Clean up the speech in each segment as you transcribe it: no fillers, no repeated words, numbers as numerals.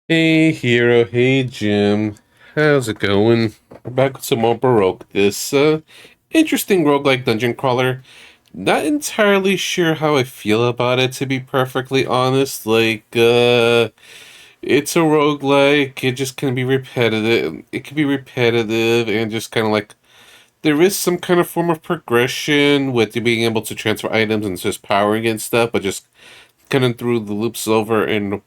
Hey Hero, hey Jim. How's it going? We're back with some more Baroque. This interesting roguelike dungeon crawler. Not entirely sure how I feel about it, to be perfectly honest. It's a roguelike, it just can be repetitive. It can be repetitive and just kind of like there is some kind of form of progression with you being able to transfer items and just powering and stuff, but just kind of through the loops over and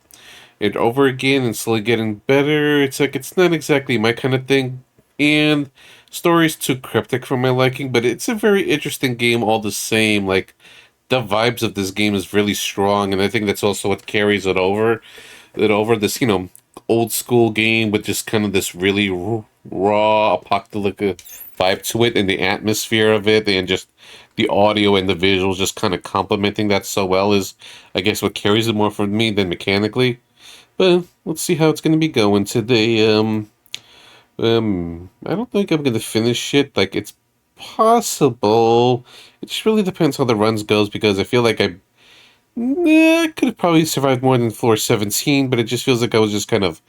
it over again and slowly getting better. It's like it's not exactly my kind of thing, and story's too cryptic for my liking. But it's a very interesting game all the same. Like the vibes of this game is really strong, and I think that's also what carries it over. It over this old school game with just kind of this really raw apocalyptic vibe to it, and the atmosphere of it, and just the audio and the visuals just kind of complementing that so well is, I guess, what carries it more for me than mechanically. But let's see how it's going to be going today. I don't think I'm going to finish it. Like, it's possible. It just really depends how the runs goes because I feel like I could have probably survived more than floor 17, but it just feels like I was just kind of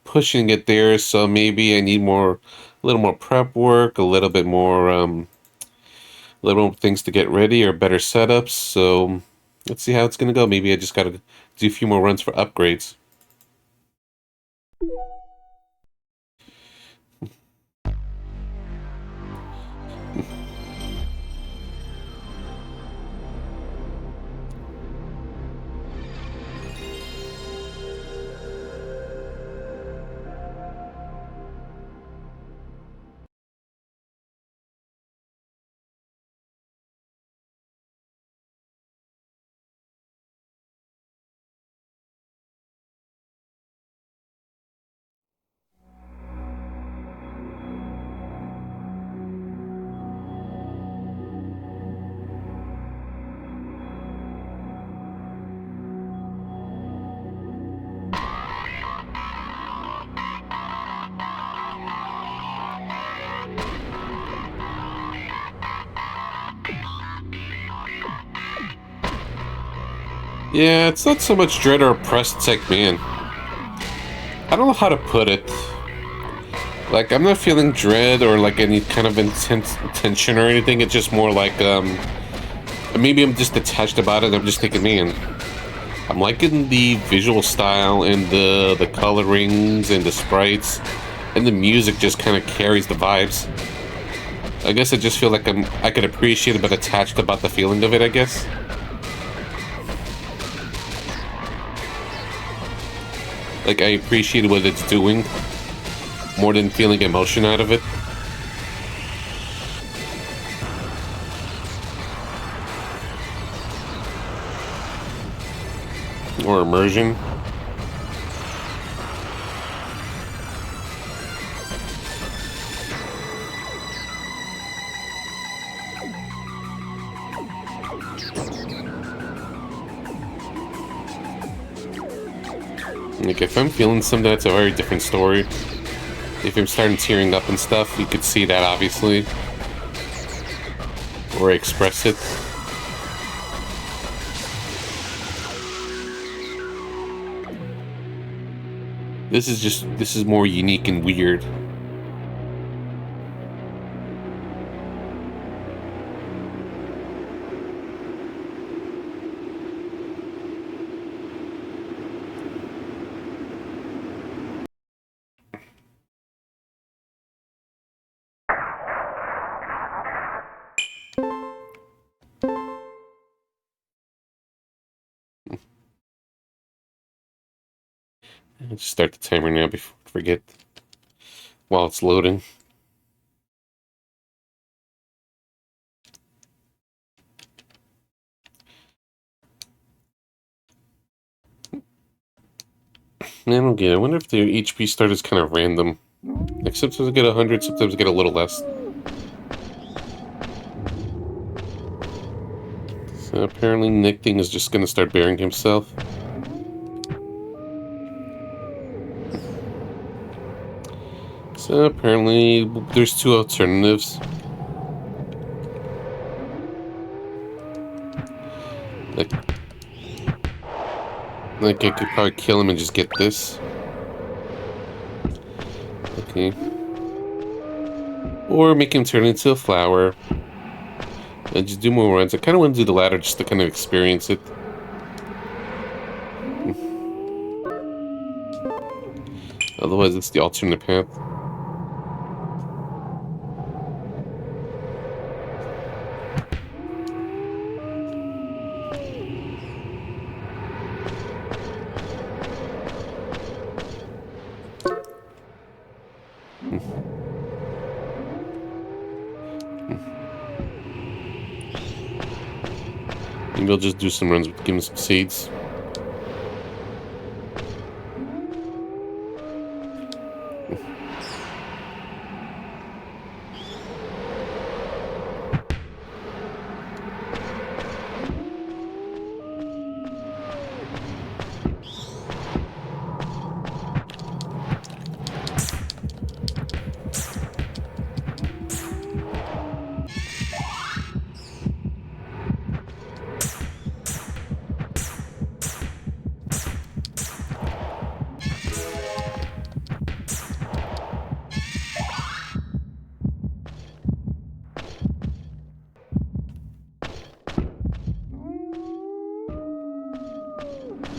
pushing it there. So maybe I need a little more prep work, a little more things to get ready or better setups. So let's see how it's going to go. Maybe I just got to do a few more runs for upgrades. Yeah, it's not so much dread or oppressed. It's like, man, I don't know how to put it. Like, I'm not feeling dread or like any kind of intense tension or anything. It's just more like, maybe I'm just detached about it. I'm just thinking, man, I'm liking the visual style and the colorings and the sprites, and the music just kind of carries the vibes. I guess I just feel like I could appreciate it, but attached about the feeling of it. I guess. Like I appreciate what it's doing more than feeling emotion out of it. Or immersion. Like if I'm feeling something, that's a very different story. If I'm starting tearing up and stuff, you could see that obviously, or express it. This is more unique and weird. I'll just start the timer now before I forget while it's loading. I don't get it. I wonder if the HP start is kind of random. Like sometimes I get 100, sometimes I get a little less. So apparently Nick Thing is just gonna start burying himself. So apparently there's two alternatives. Like, like I could probably kill him and just get this. Okay. Or make him turn into a flower. And just do more runs. I kind of want to do the latter just to kind of experience it. Otherwise, it's the alternate path. Maybe I'll just do some runs with give him some seeds.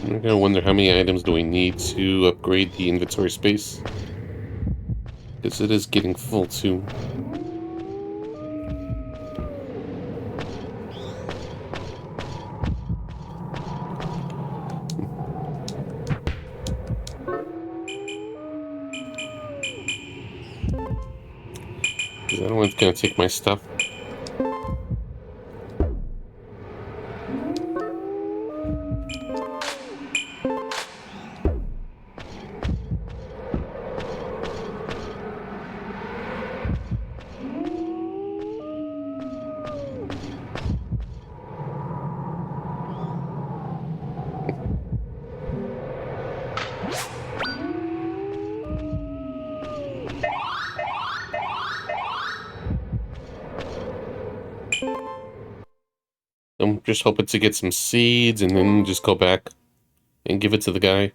I'm gonna wonder how many items do we need to upgrade the inventory space? Because it is getting full too. Because I don't want to kind of take my stuff. I'm just hoping to get some seeds and then just go back and give it to the guy.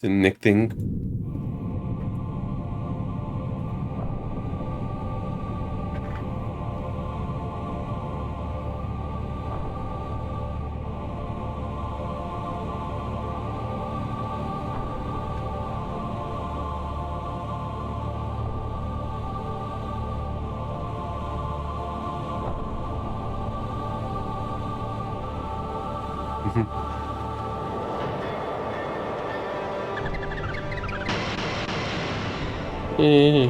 The Nick thing. Eh.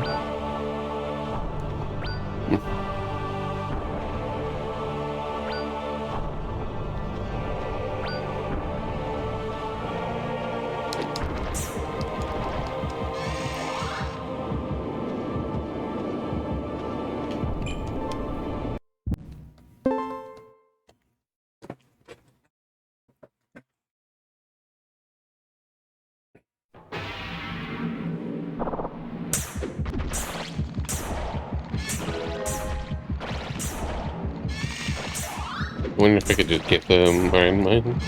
I wonder if I could just get the iron mine.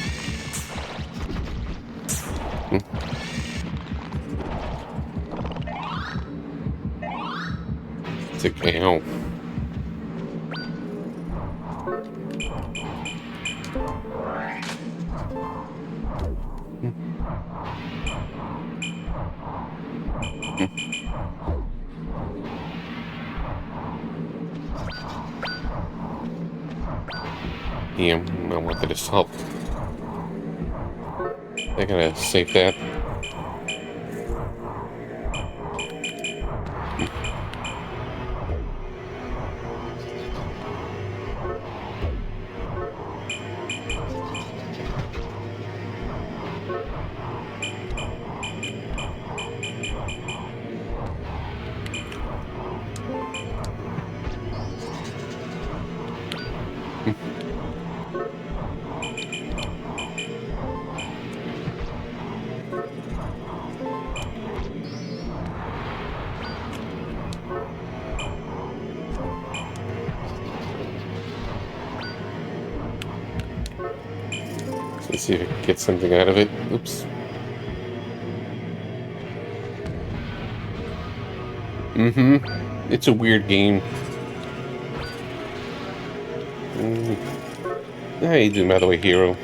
It's like, ow. Yeah, I wanted to help. I gotta save that. Let's see if I can get something out of it. Oops. Mm-hmm. It's a weird game. How you doing, by the way, hero?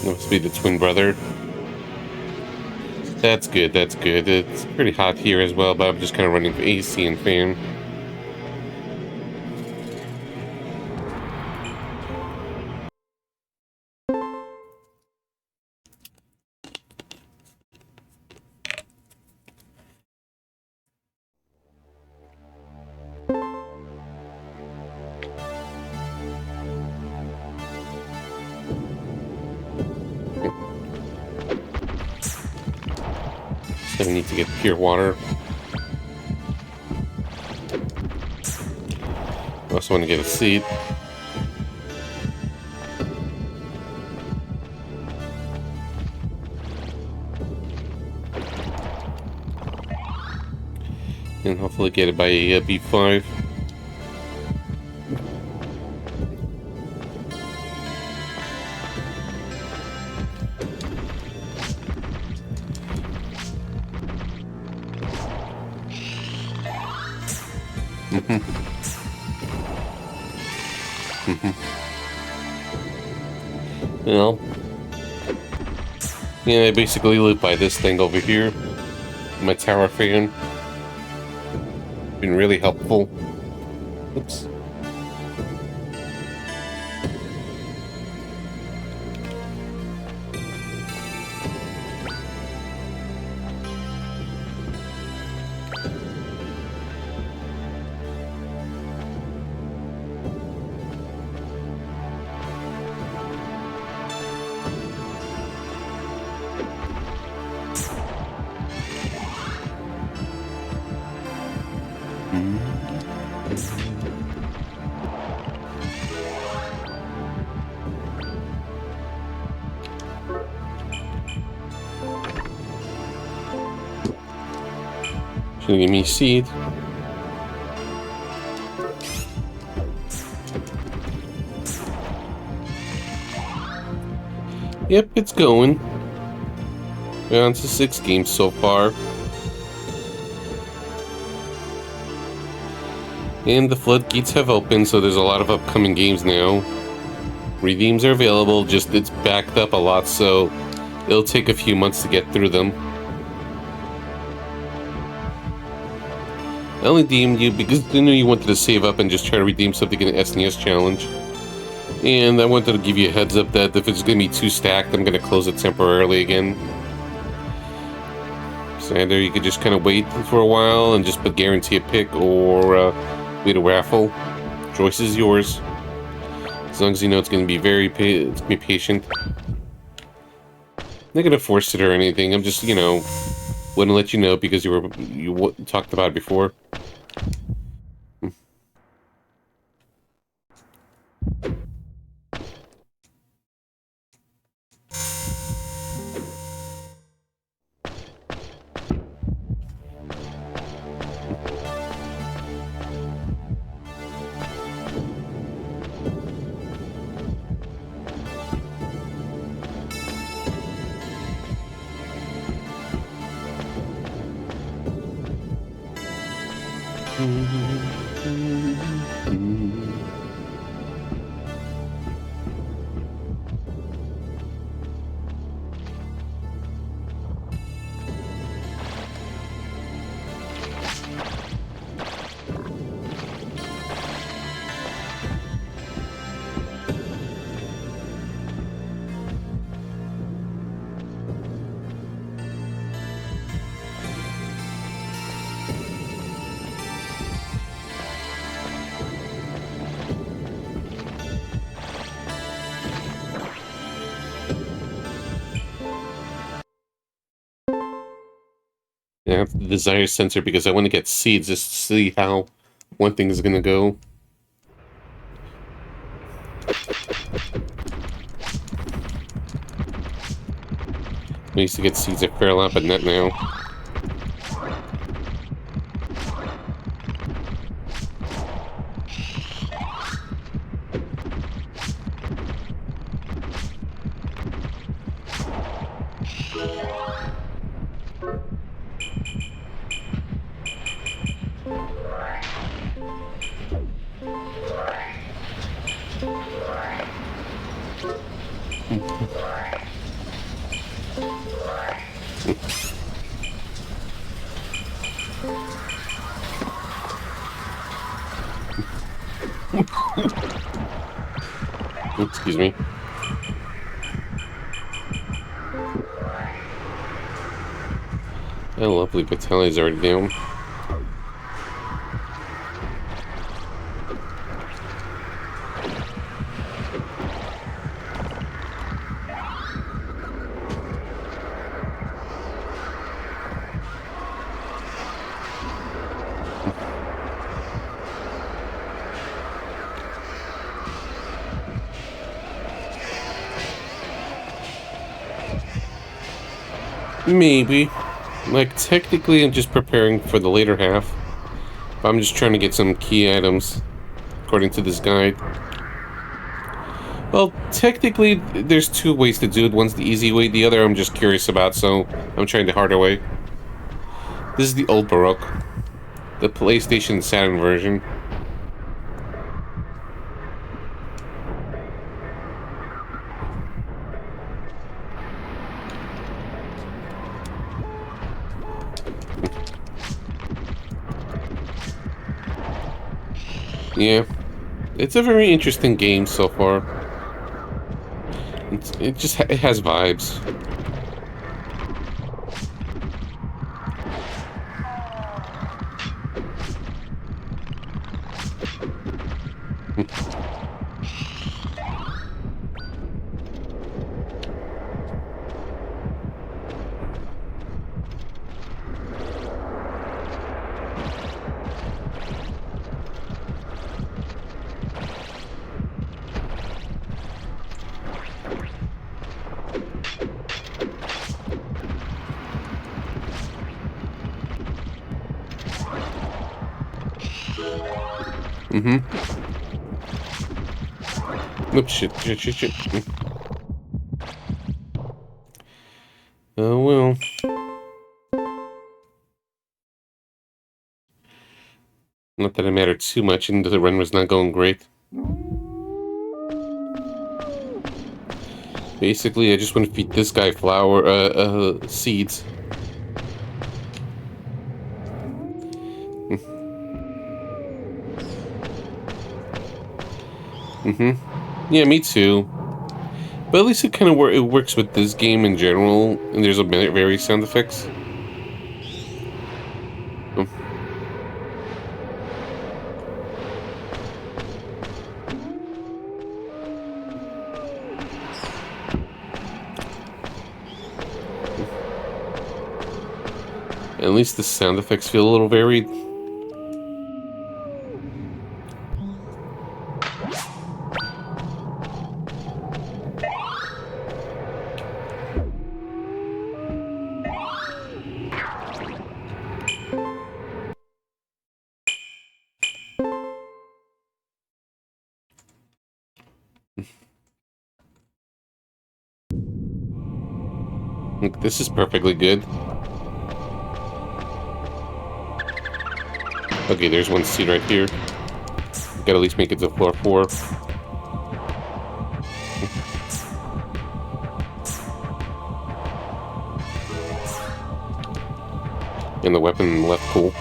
Must be the twin brother. That's good, that's good. It's pretty hot here as well, but I'm just kind of running for AC and fan. So I need to get pure water. I also want to get a seed. And hopefully get it by B5. Well, yeah, I basically live by this thing over here. My tower fan. Been really helpful. Oops. Should give me a seed. Yep, it's going. We're on to 6 games so far. And the floodgates have opened, so there's a lot of upcoming games now. Redeems are available, just it's backed up a lot, so it'll take a few months to get through them. I only redeemed you because I knew you wanted to save up and just try to redeem something in the SNES challenge. And I wanted to give you a heads up that if it's going to be too stacked, I'm going to close it temporarily again. So either you could just kind of wait for a while and just guarantee a pick, or wait a raffle. Choice is yours. As long as you know it's going to be it's going to be patient. I'm not going to force it or anything. I'm just, want to let you know because you talked about it before. I have the desire sensor because I want to get seeds just to see how one thing is going to go. I used to get seeds a fair lot, but not now. Excuse me. Oh, lovely. Batalia's already down. Maybe. Like, technically, I'm just preparing for the later half. I'm just trying to get some key items, according to this guide. Well, technically, there's two ways to do it. One's the easy way, the other I'm just curious about, so I'm trying the harder way. This is the old Baroque. The PlayStation Saturn version. Yeah. It's a very interesting game so far. It has vibes. Oops, shit. Oh well. Not that it mattered too much, and the run was not going great. Basically, I just want to feed this guy seeds. Yeah, me too. But at least it kind of it works with this game in general, and there's a various sound effects. Oh. At least the sound effects feel a little varied. Look, this is perfectly good. Okay, there's one seed right here. Gotta at least make it to floor 4. And the weapon left, cool.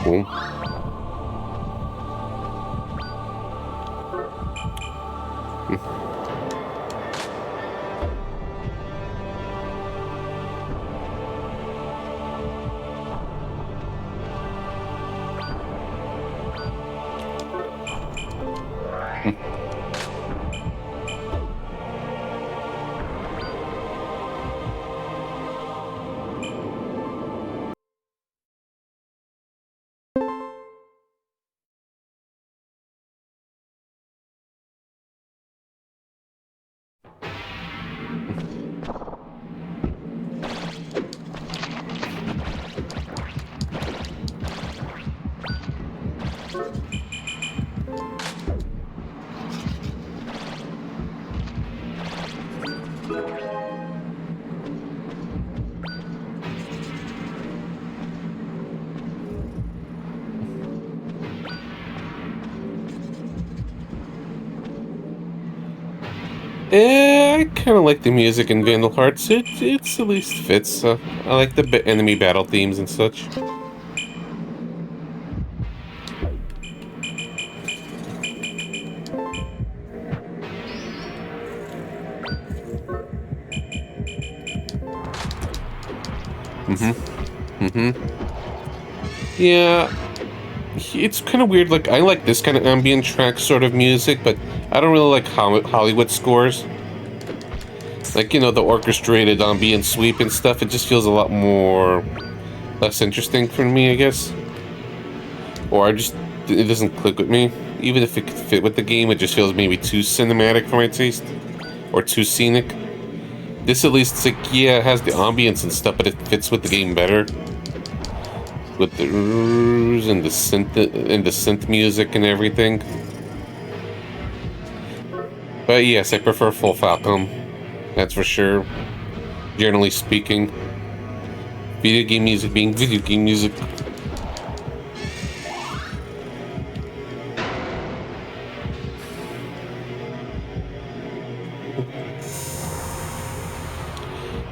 I kind of like the music in Vandal Hearts. It's at least fits. I like the enemy battle themes and such. Yeah, it's kind of weird. Like, I like this kind of ambient track sort of music, but I don't really like Hollywood scores. Like, the orchestrated ambient sweep and stuff. It just feels a lot more less interesting for me, I guess. Or it doesn't click with me. Even if it could fit with the game, it just feels maybe too cinematic for my taste. Or too scenic. This at least, it's like, yeah, it has the ambience and stuff, but it fits with the game better. With the and the synth music and everything. But yes, I prefer full Falcom. That's for sure. Generally speaking. Video game music being video game music.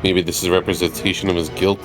Maybe this is a representation of his guilt.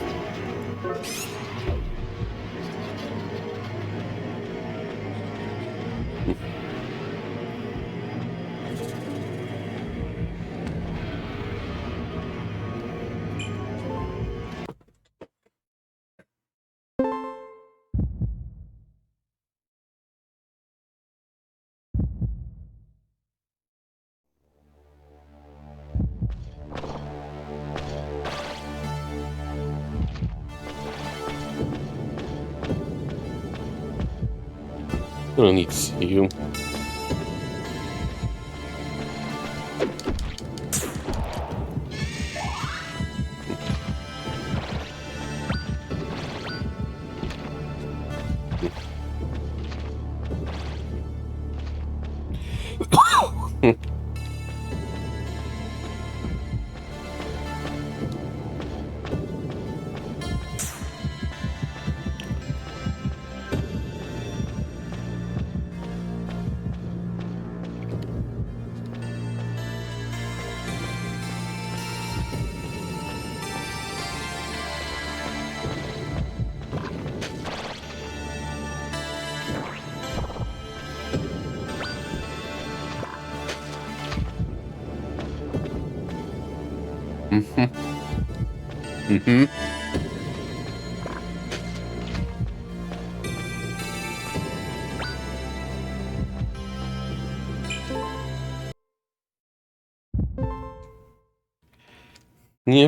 I don't need to see you.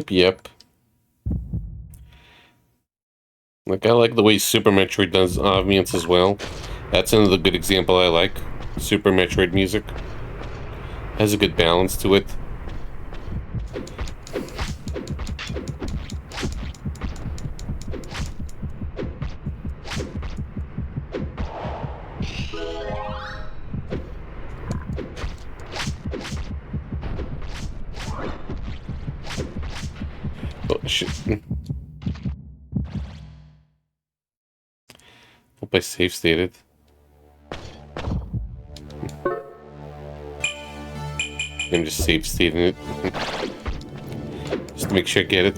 Yep. Like, I like the way Super Metroid does ambience as well. That's another good example I like. Super Metroid music. Has a good balance to it. Oh, shit. Hope I save stated. I'm just save stating it. Just to make sure I get it.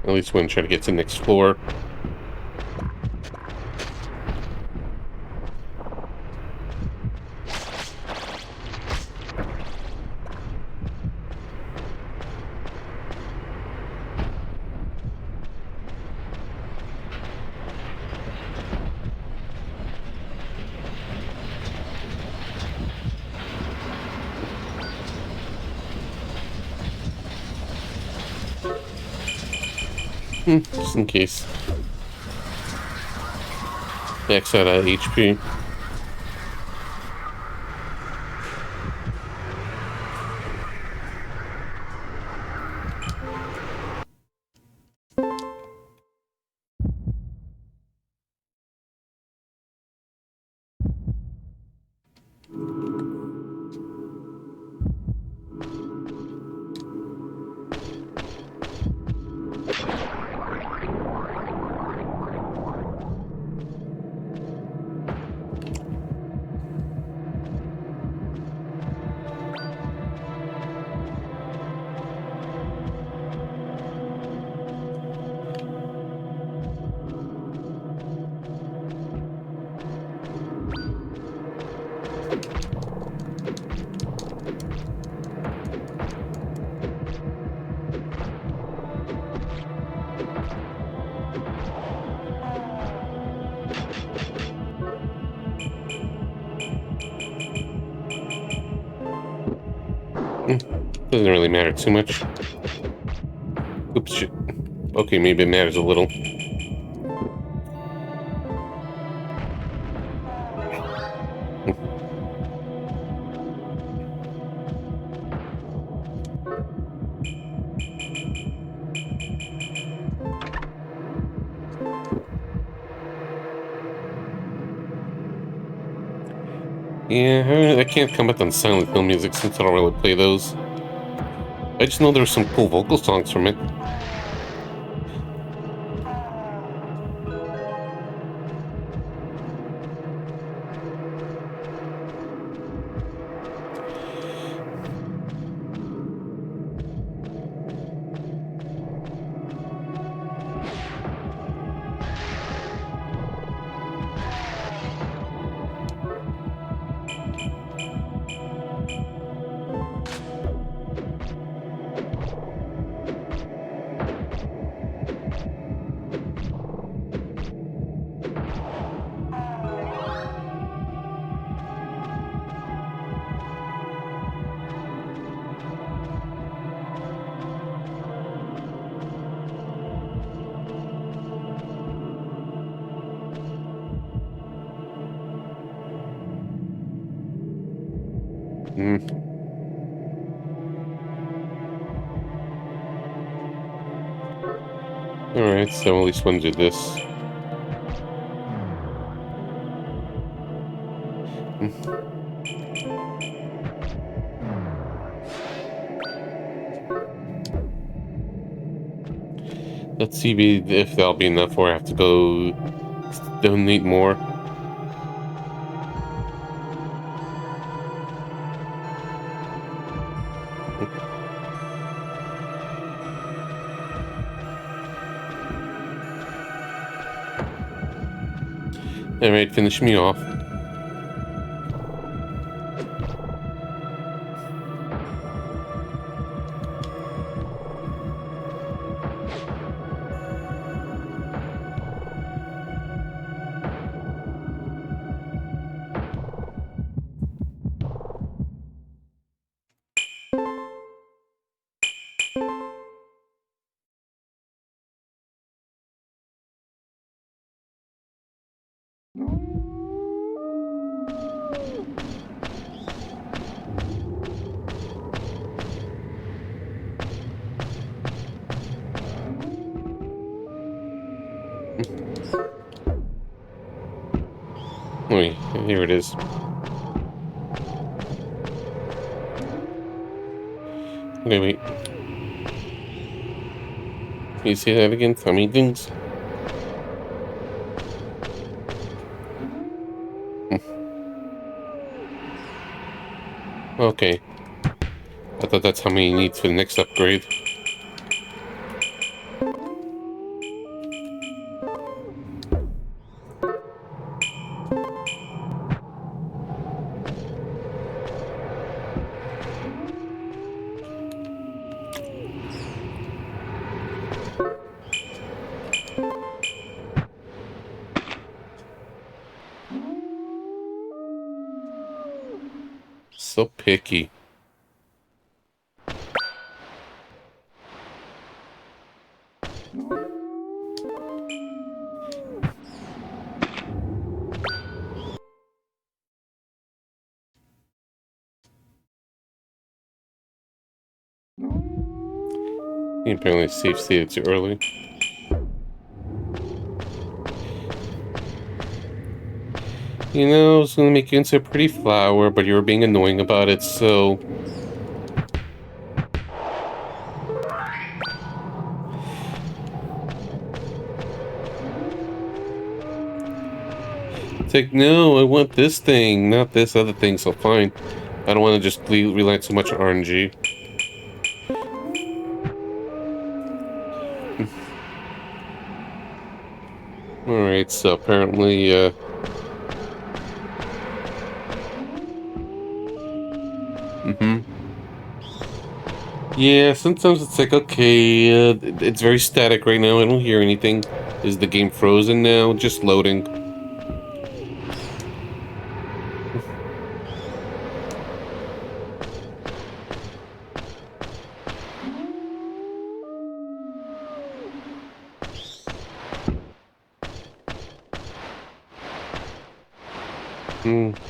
At least when I try to get to the next floor. Just in case. Max out of HP. Doesn't really matter too much. Oops, shit. Okay, maybe it matters a little. Yeah, I can't comment on Silent Hill music since I don't really play those. I just know there's some cool vocal songs from it. Mm. Alright, so at least one did this. Mm. Let's see if that'll be enough or I have to go donate more. Alright, finish me off. Wait, here it is. Okay, wait. Can you say that again? How many things? Okay. I thought that's how many you need for the next upgrade. So picky. He apparently safe stated too early. You know, I was gonna make you into a pretty flower, but you were being annoying about it, so... It's like, no, I want this thing, not this other thing, so fine. I don't want to just rely too much on RNG. Alright, so apparently, yeah, sometimes it's like, okay, it's very static right now, I don't hear anything. Is the game frozen now? Just loading.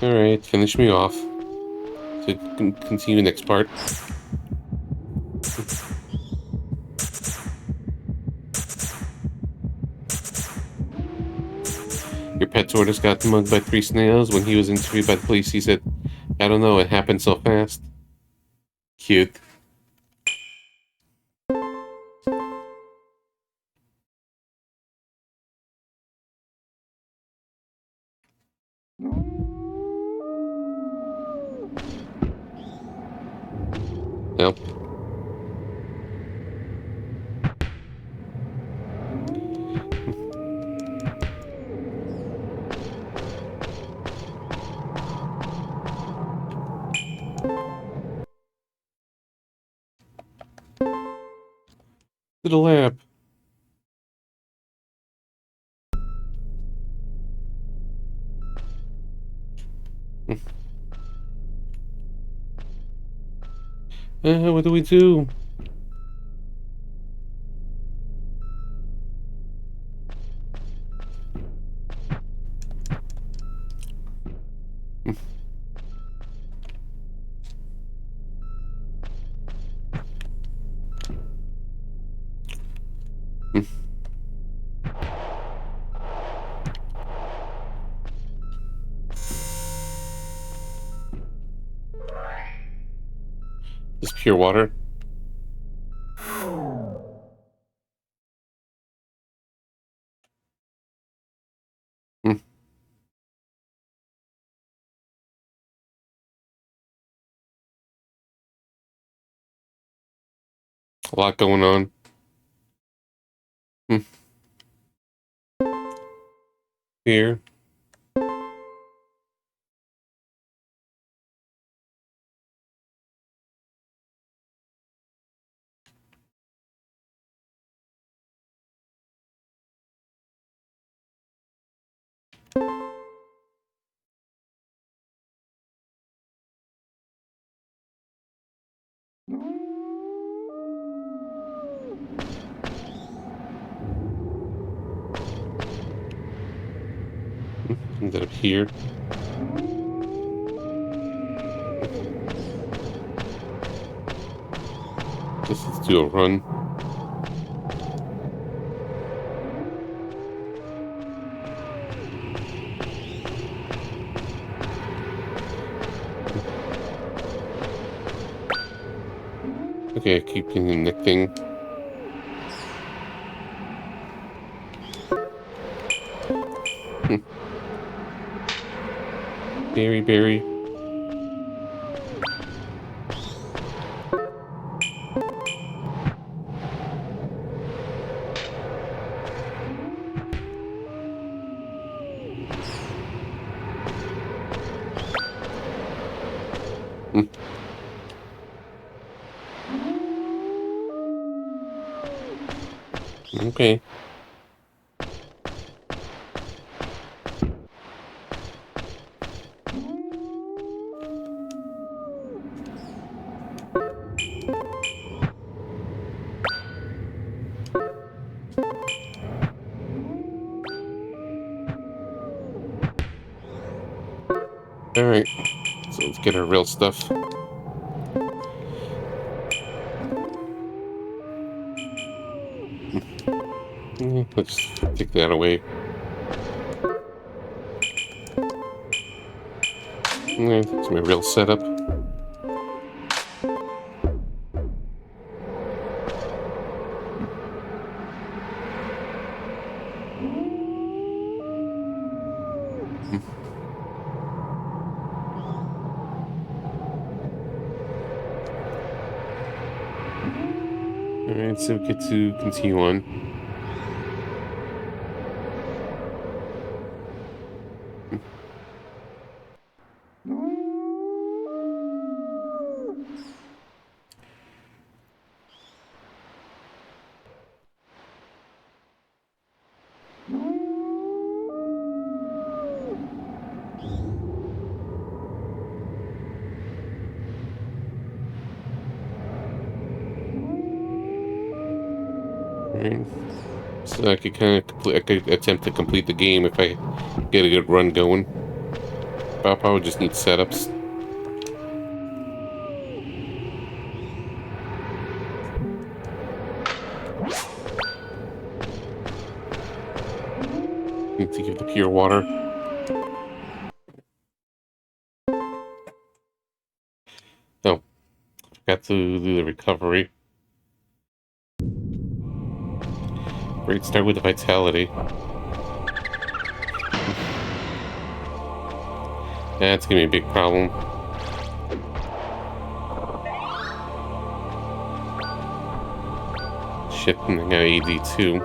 Alright, finish me off. So, continue next part. Your pet tortoise got mugged by 3 snails. When he was interviewed by the police, he said, I don't know, it happened so fast. Cute. Yep. To the lab. What do we do? Just pure water. Hmm. A lot going on. Hmm. Here. Ended up here. Guess let's do a run. Okay, I keep getting the thing. Berry, berry. Hmm. Okay. Alright. So let's get our real stuff. Let's take that away. It's my real setup. Alright, so we get to continue on. Alright. So I could I could attempt to complete the game if I get a good run going. But I'll probably just need setups. Need to give the pure water. Oh, forgot to do the recovery. Great start with the vitality. That's gonna be a big problem. Shit, and I got AD too.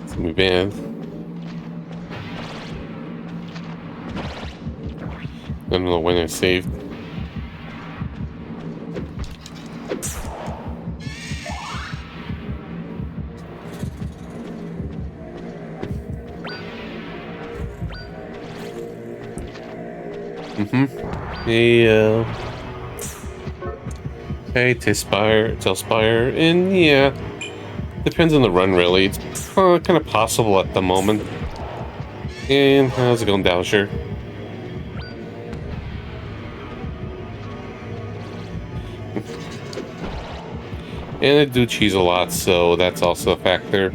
It's gonna be bad. I don't know when I saved. Hey, hey, Tailspire, and yeah, depends on the run really. It's kind of possible at the moment. And how's it going, Dowsher? And I do cheese a lot, so that's also a factor.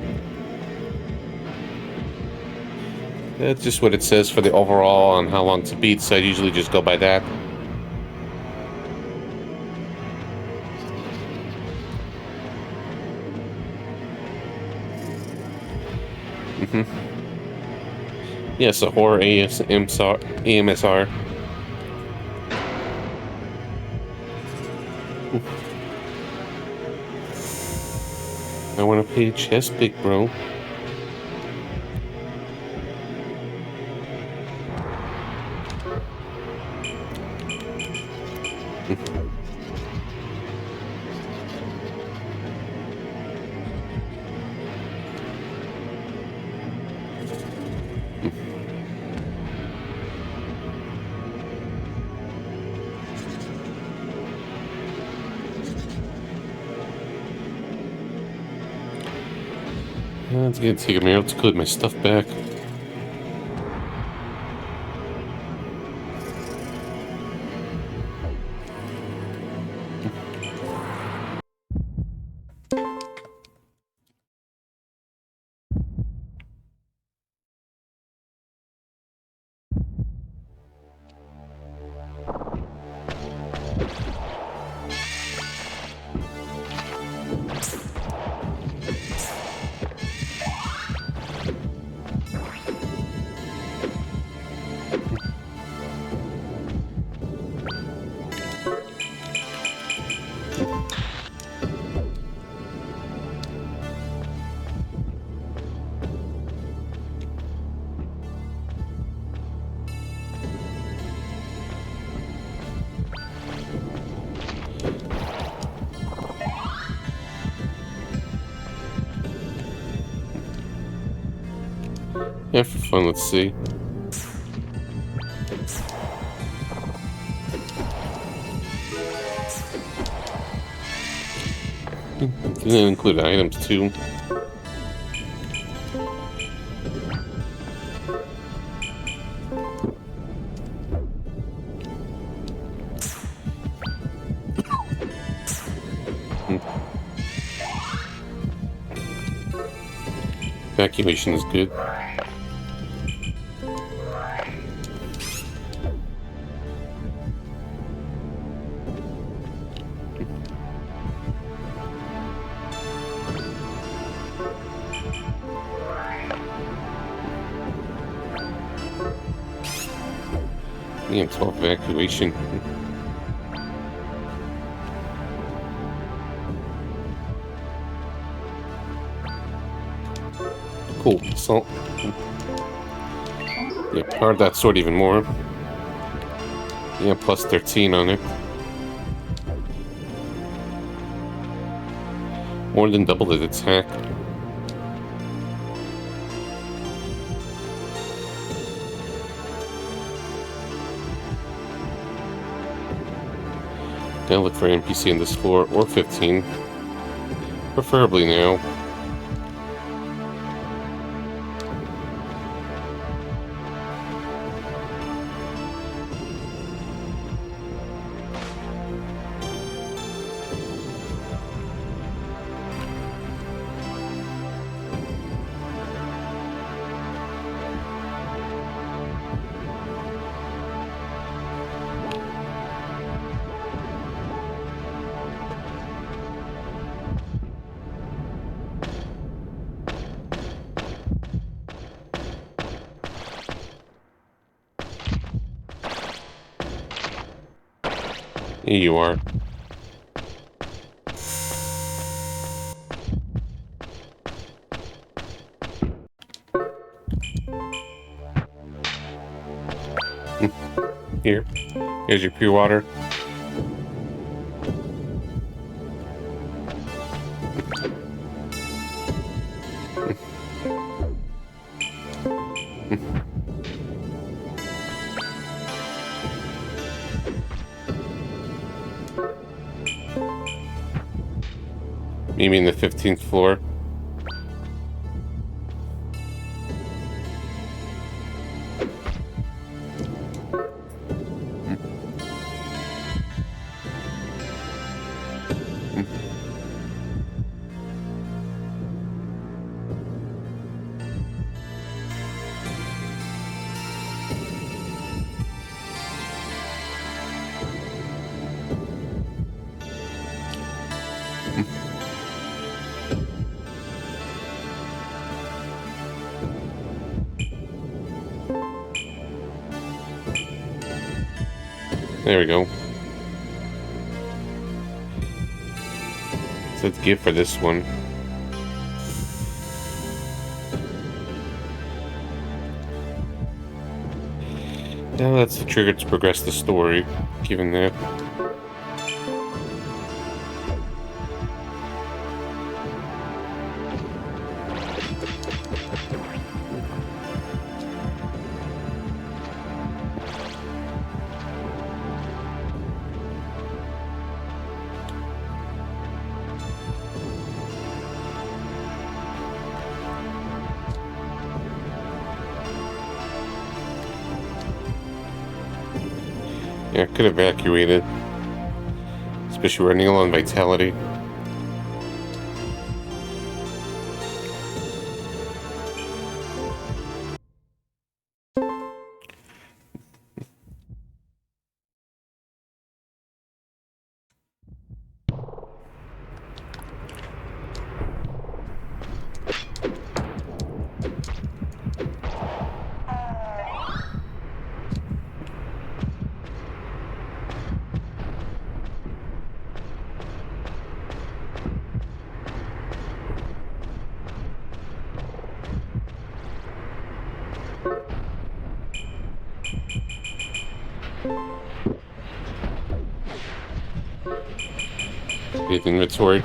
That's just what it says for the overall on how long to beat, so I usually just go by that. Yes, a horror AMSR. I want to pay chess, big bro. It's gonna take a minute to put my stuff back. Yeah, for fun, let's see. Didn't include items, too. Evacuation is good. Yeah, 12 evacuation. Cool. Assault. Yeah, powered that sword even more. Yeah, plus 13 on it. More than double the attack. Gotta look for NPC on this floor, or 15. Preferably now. Here you are. Here. Here's your pure water. Maybe in the 15th floor. There we go. So let's give for this one. Now that's the trigger to progress the story, given that. Yeah, I could have evacuated. Especially running low on vitality. His inventory.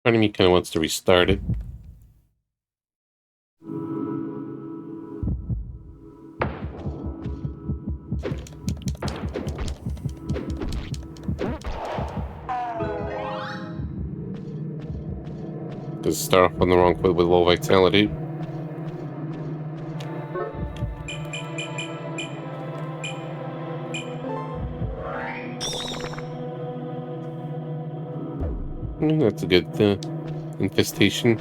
Part of me kind of wants to restart it. Because start off on the wrong foot with low vitality. That's a good infestation.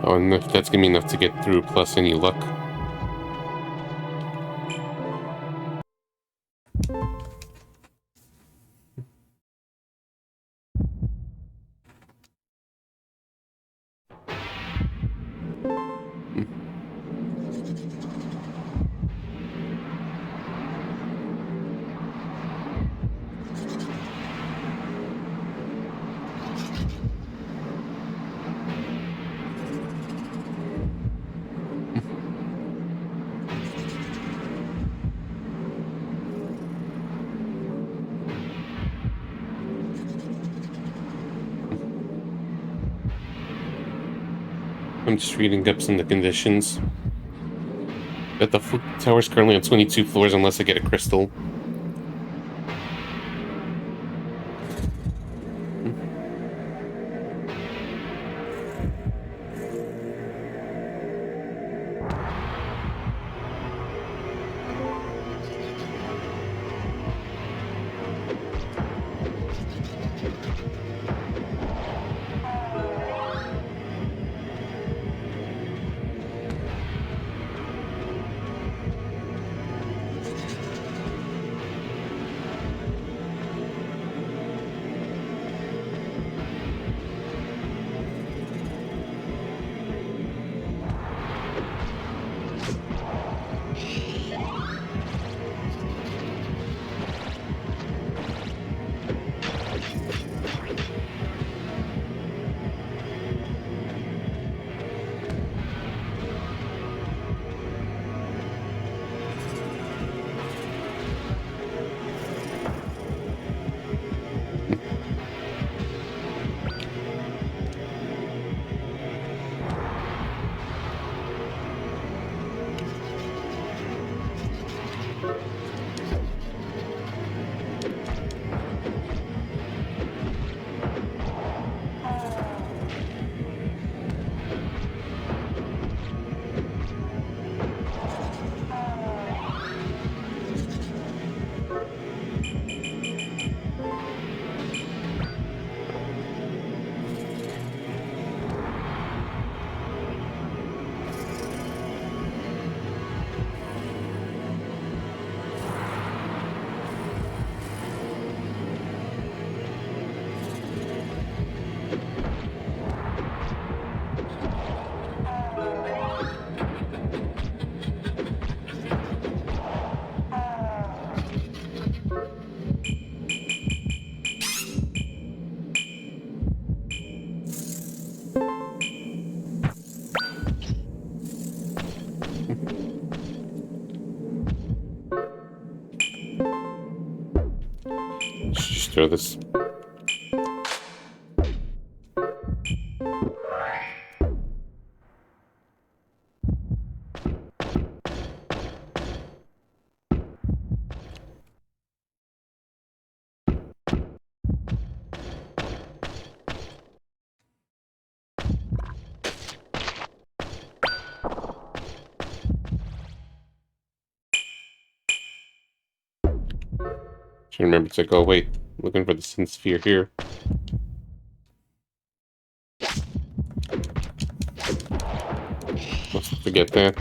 Oh, and if that's gonna be enough to get through, plus any luck. I'm just reading up some of the conditions. But the tower's currently on 22 floors unless I get a crystal. Just throw this. to remember to go, wait, looking for the Sin Sphere here. Must forget that.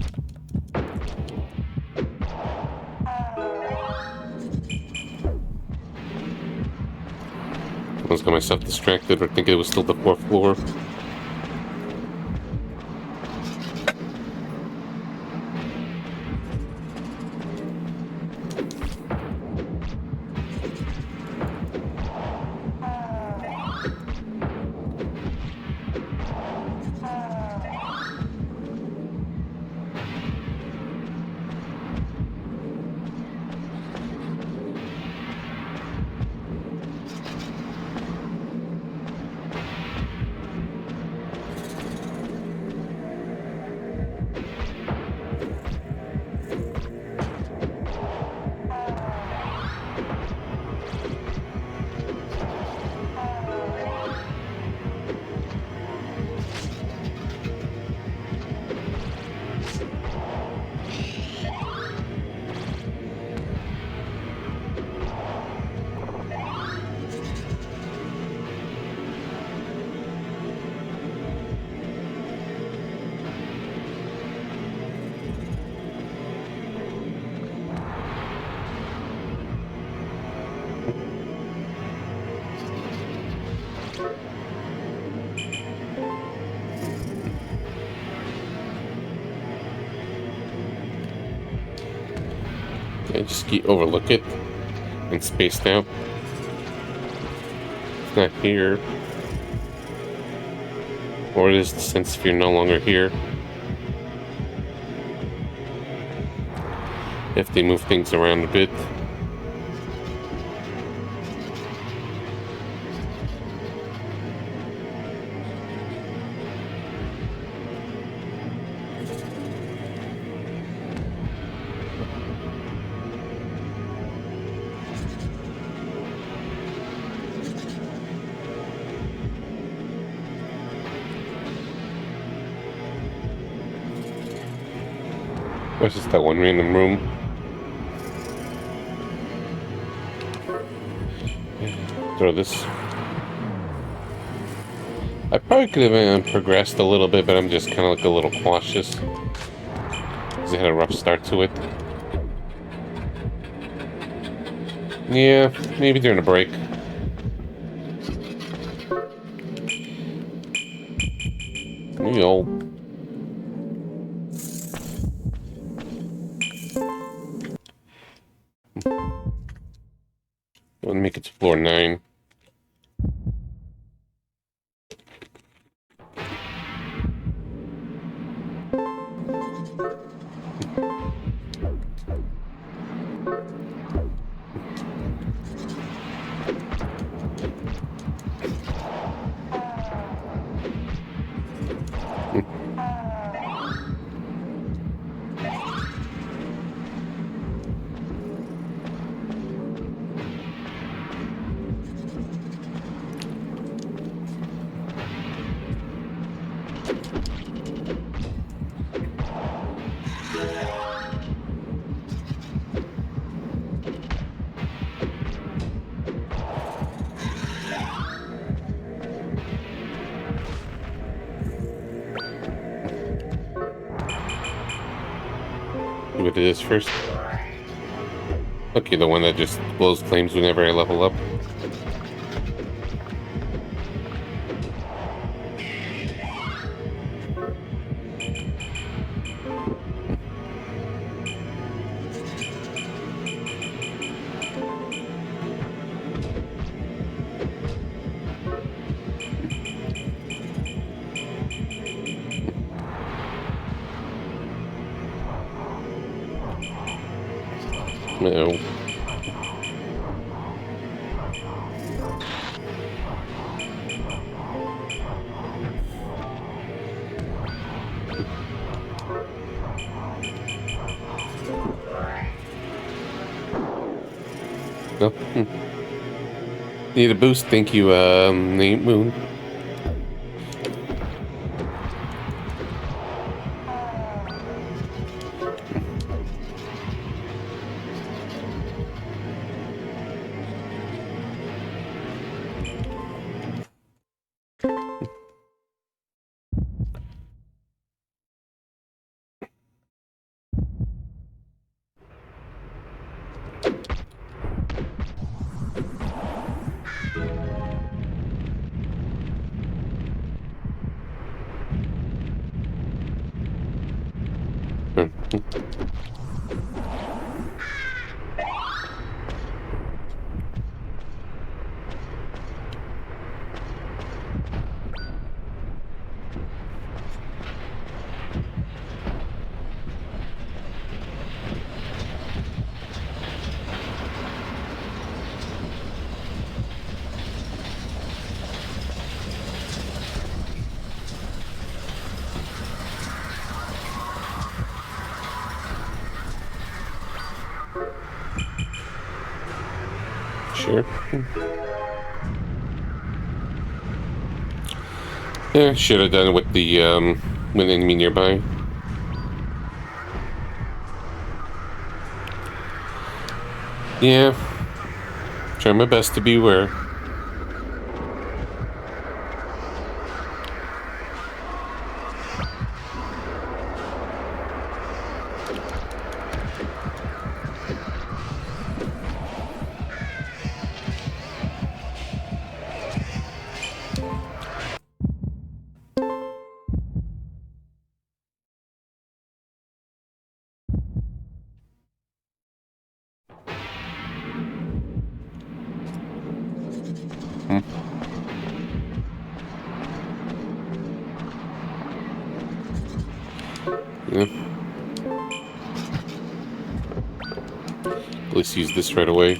I was got myself distracted or think it was still the 4th floor. I just overlook it and spaced out. It's not here. Or it is the Sin Sphere no longer here. If they move things around a bit. Or it's just that one random room. Throw this. I probably could have progressed a little bit, but I'm just kind of like a little cautious. Because it had a rough start to it. Yeah, maybe during a break. Yo. I want to make it to floor 9. See what it is first. Okay, the one that just blows flames whenever I level up. No. No. Need a boost, thank you, Nate Moon. Sure. Yeah, should have done it with the with enemy nearby. Yeah, try my best to be aware. Hmm. Yeah. At least use this right away.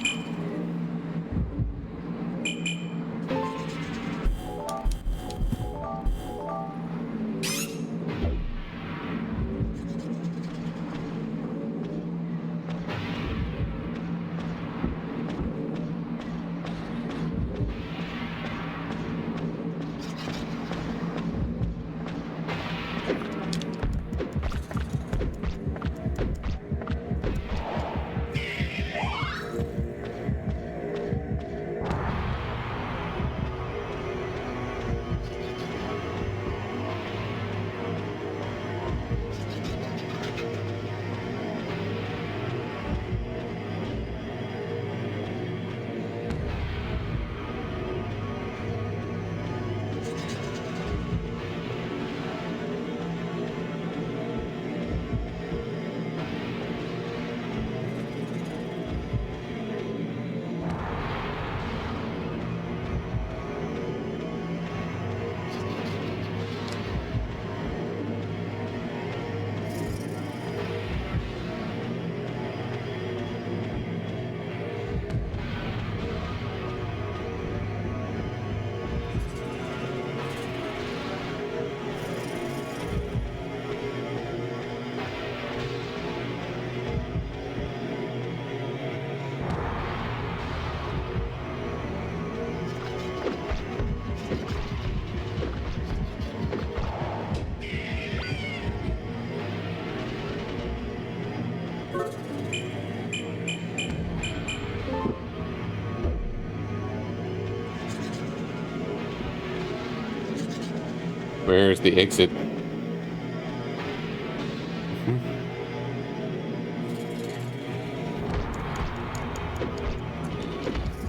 Where's the exit?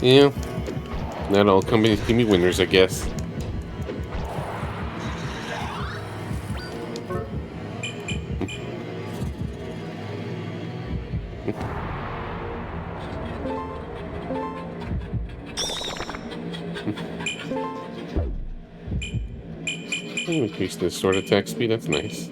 Yeah, not all companies can be winners, I guess. Increase the sword attack speed, that's nice.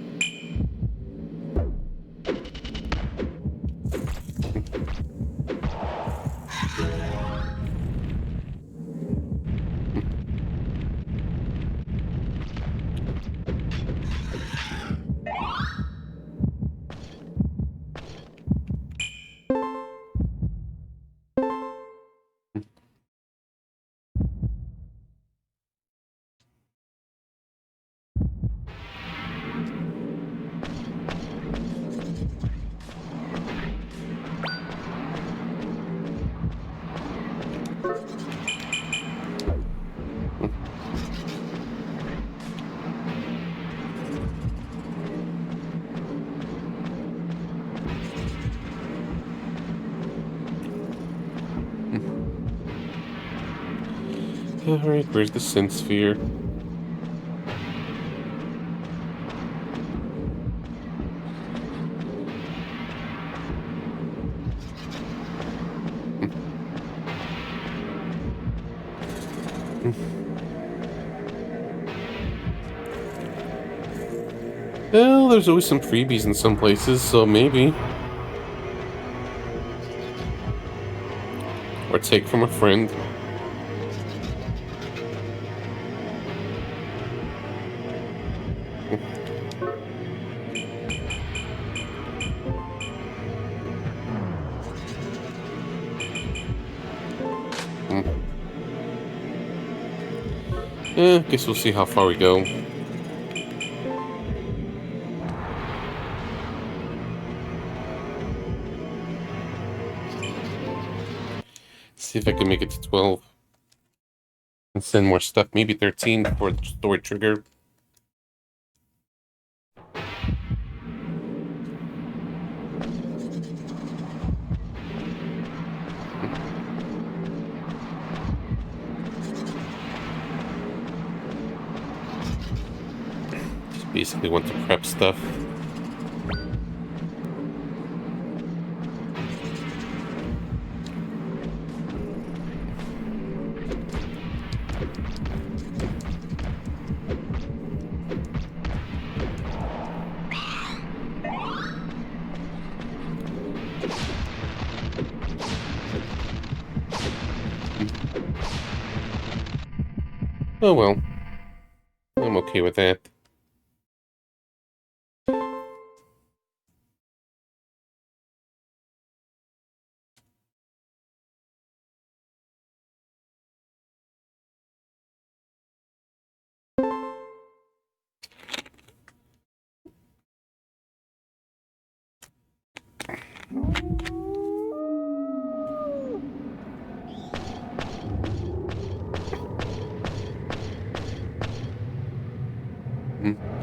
Alright, where's the Synth Sphere? Well, there's always some freebies in some places, so maybe. Or take from a friend. Guess we'll see how far we go. See if I can make it to 12. And send more stuff. Maybe 13 for the store trigger. Just basically want to prep stuff. Oh well. I'm okay with that.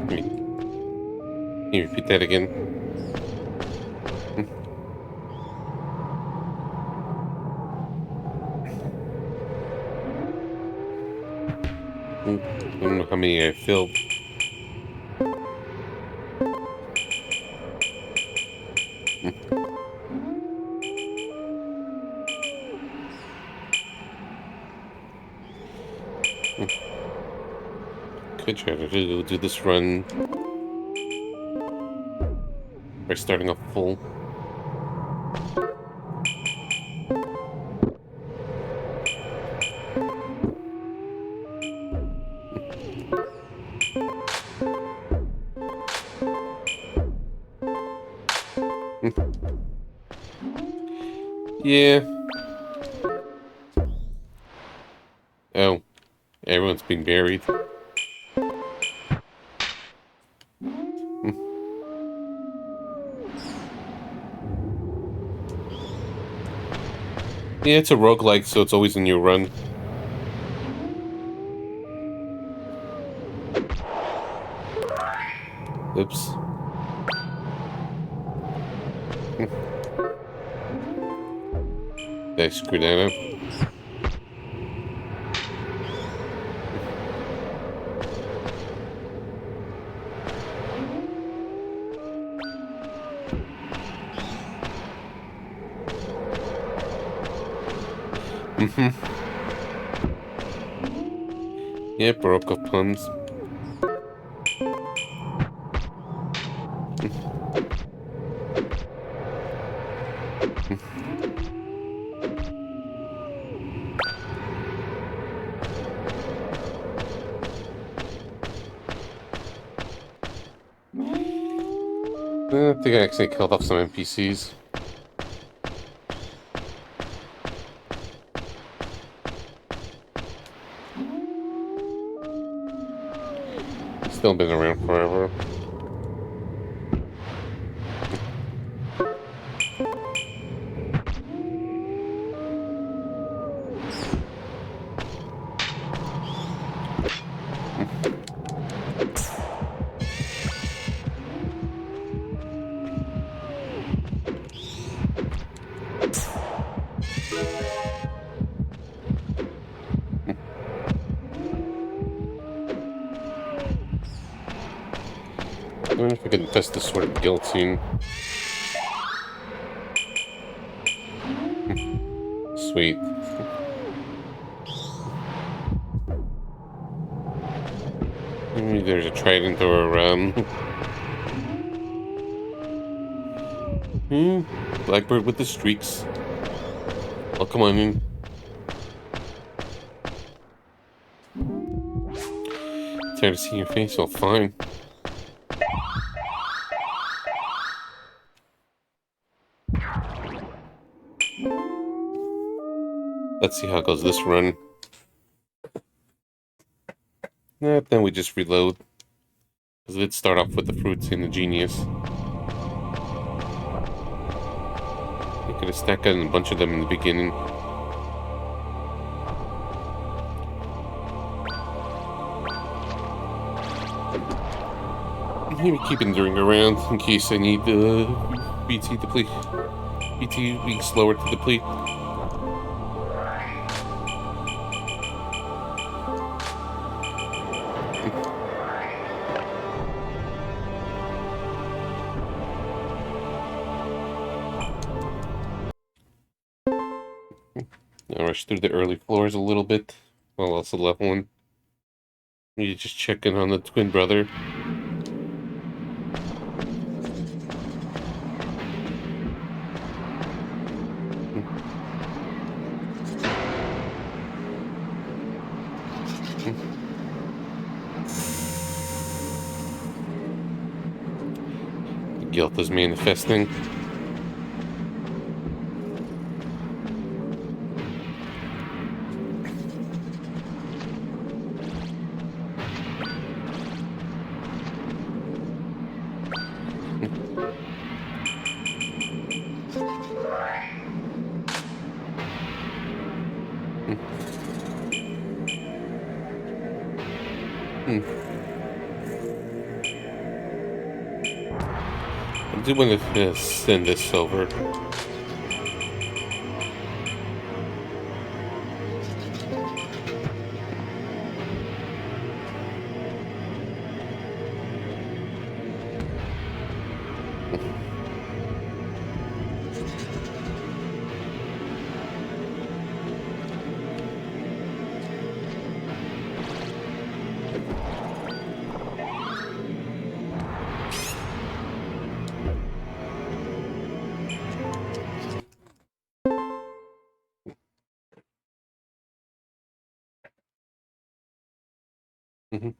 Wait, can you repeat that again? I don't know how many I filled. Could try to do this run by starting off full. Yeah. Oh, everyone's being buried. Yeah, it's a roguelike, so it's always a new run. Oops. Did I screw that up? Yeah, Baroque of puns. I think I actually killed off some NPCs. Still been around forever. I wonder if I can test the Sword of Guillotine. Sweet. Maybe there's a trident or Hmm. Blackbird with the streaks. Oh, come on in. Tired of seeing your face? Well, fine. Let's see how it goes this run. Then we just reload. Because let's start off with the fruits and the genius. You could have stacked a bunch of them in the beginning. Maybe keep enduring around in case I need the BT deplete. BT being slower to deplete. I rush through the early floors a little bit while also leveling. You just checking on the twin brother. The guilt is manifesting. I do want to send this over. Mhm.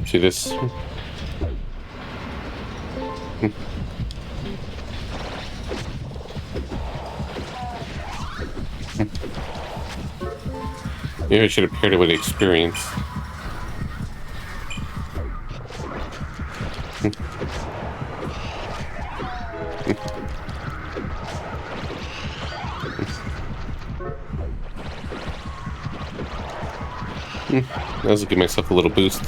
See this? Maybe I should have paired it with experience. I'll give myself a little boost.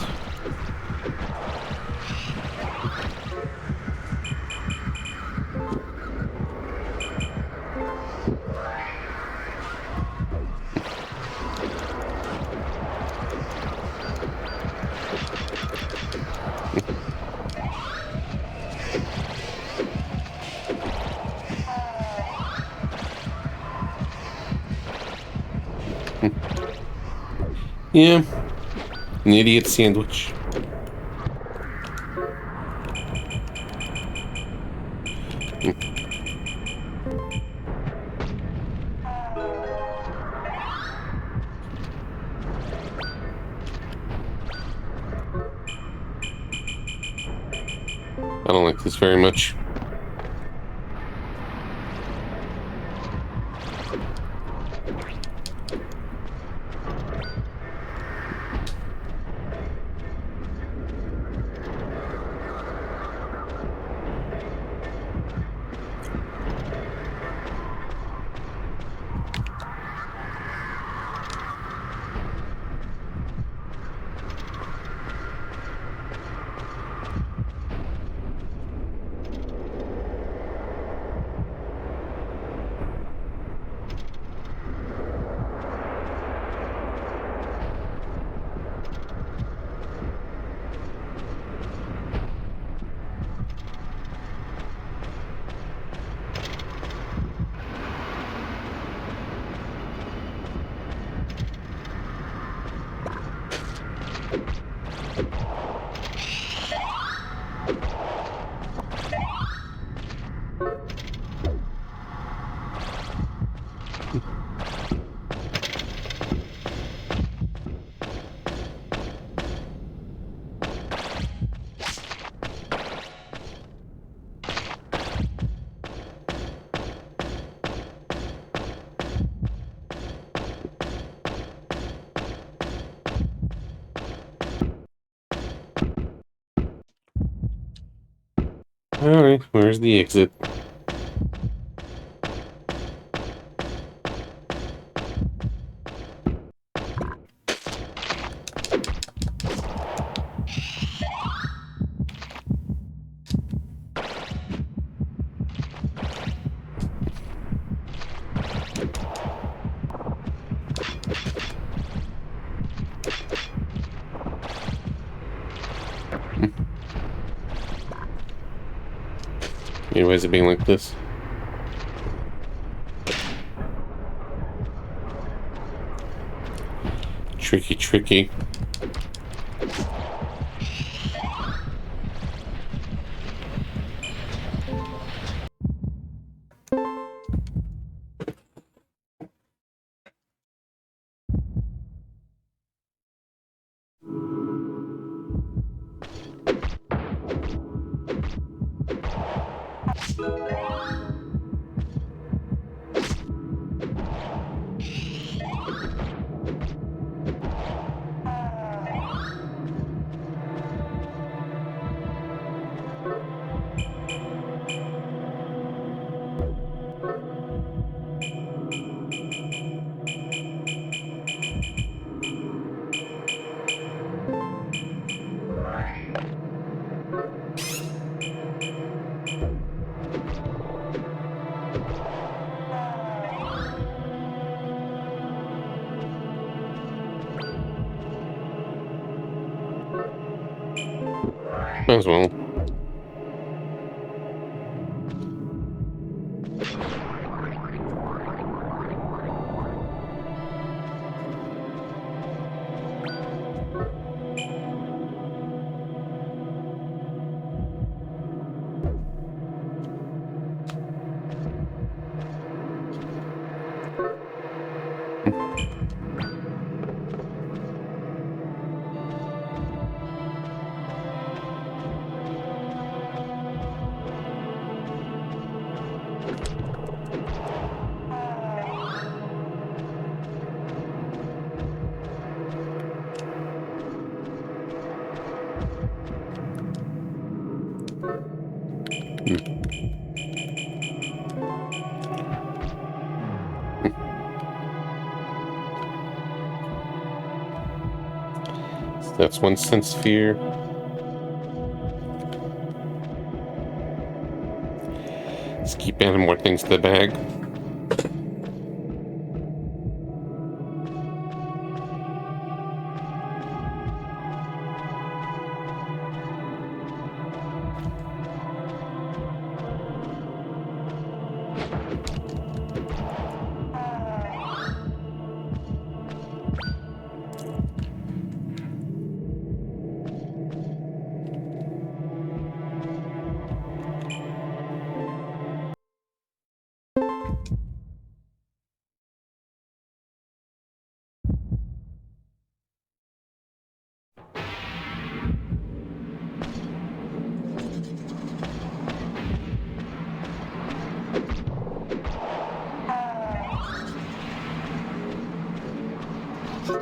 Yeah, an idiot sandwich. I don't like this very much. Alright, where's the exit? Why is it being like this? Tricky, tricky. Might as well. So that's one sense sphere. Let's keep adding more things to the bag. Hmm.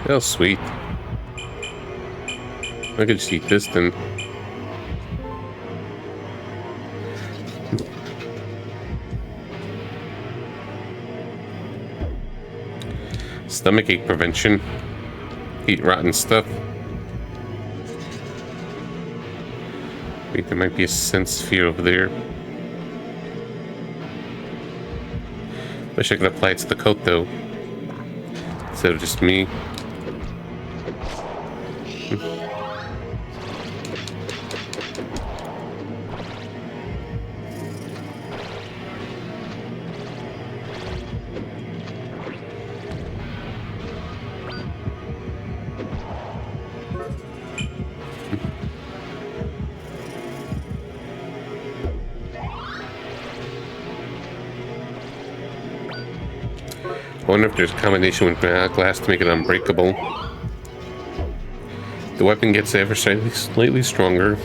Oh, sweet. I could just eat this then. Stomachache prevention. Eat rotten stuff. Wait, there might be a sense sphere over there. Wish I could apply it to the coat though, instead of just me. I wonder if there's a combination with glass to make it unbreakable. The weapon gets ever slightly stronger.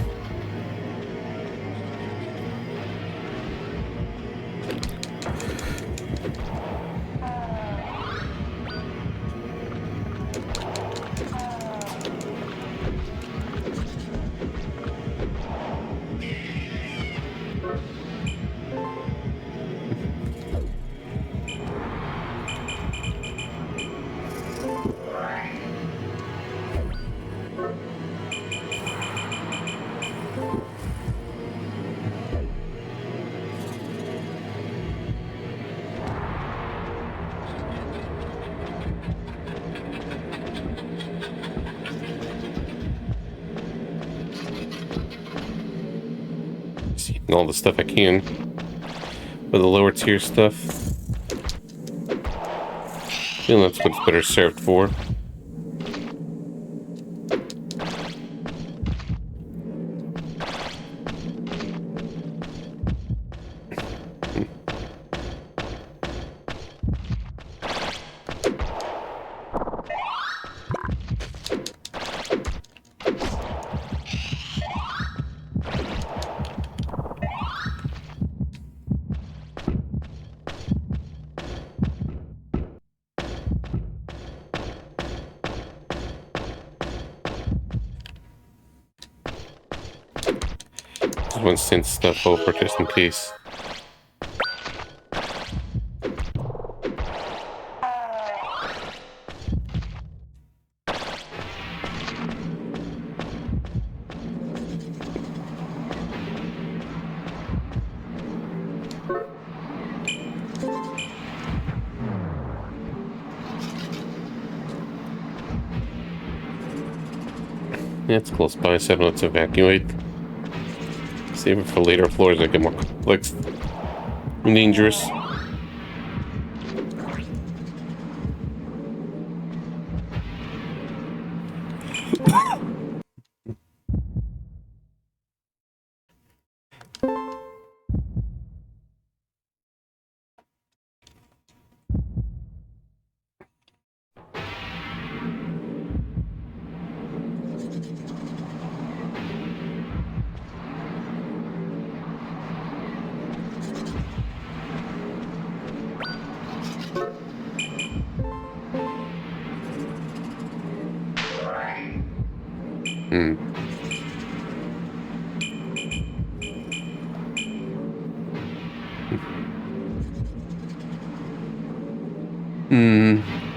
All the stuff I can. For the lower tier stuff. I feel that's what's better served for. Just want to send stuff over just in case. Yeah, it's close by, so I don't have to evacuate. Save it for later floors that get more complex and dangerous.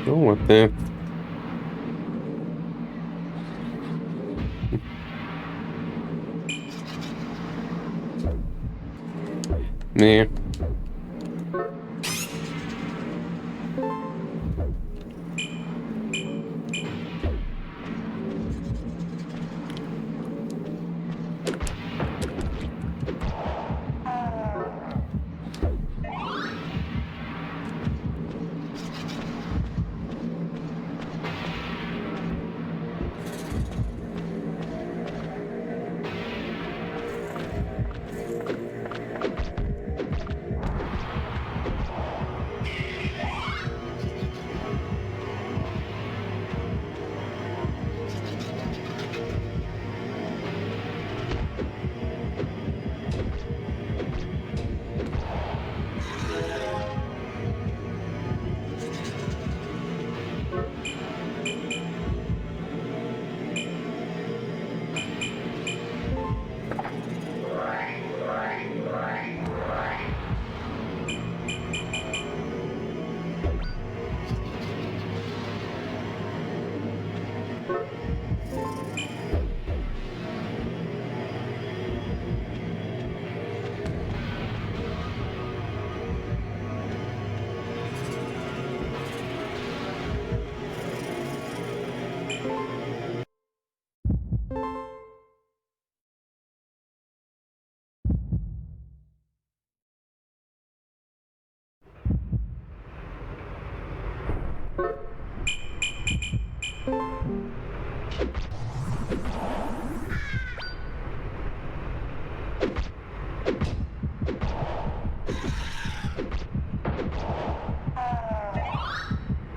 Don't want that. Nah.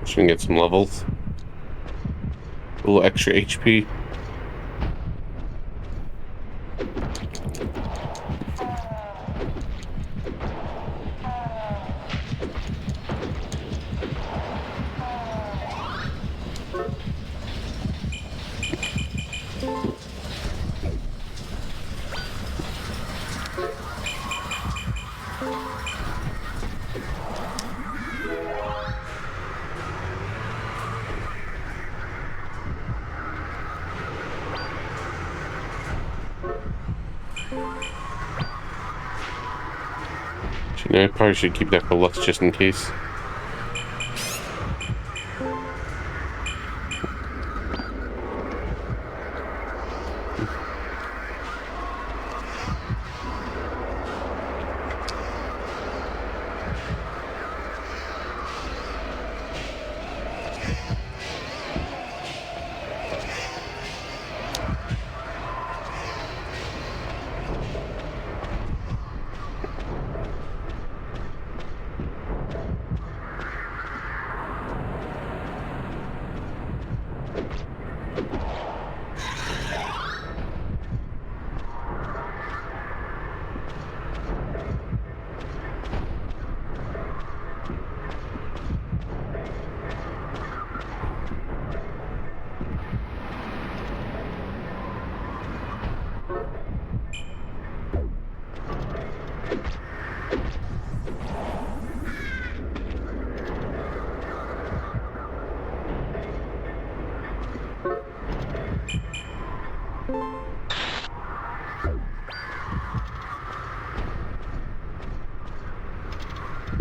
Just gonna get some levels. A little extra HP. I probably should keep that for Lux just in case.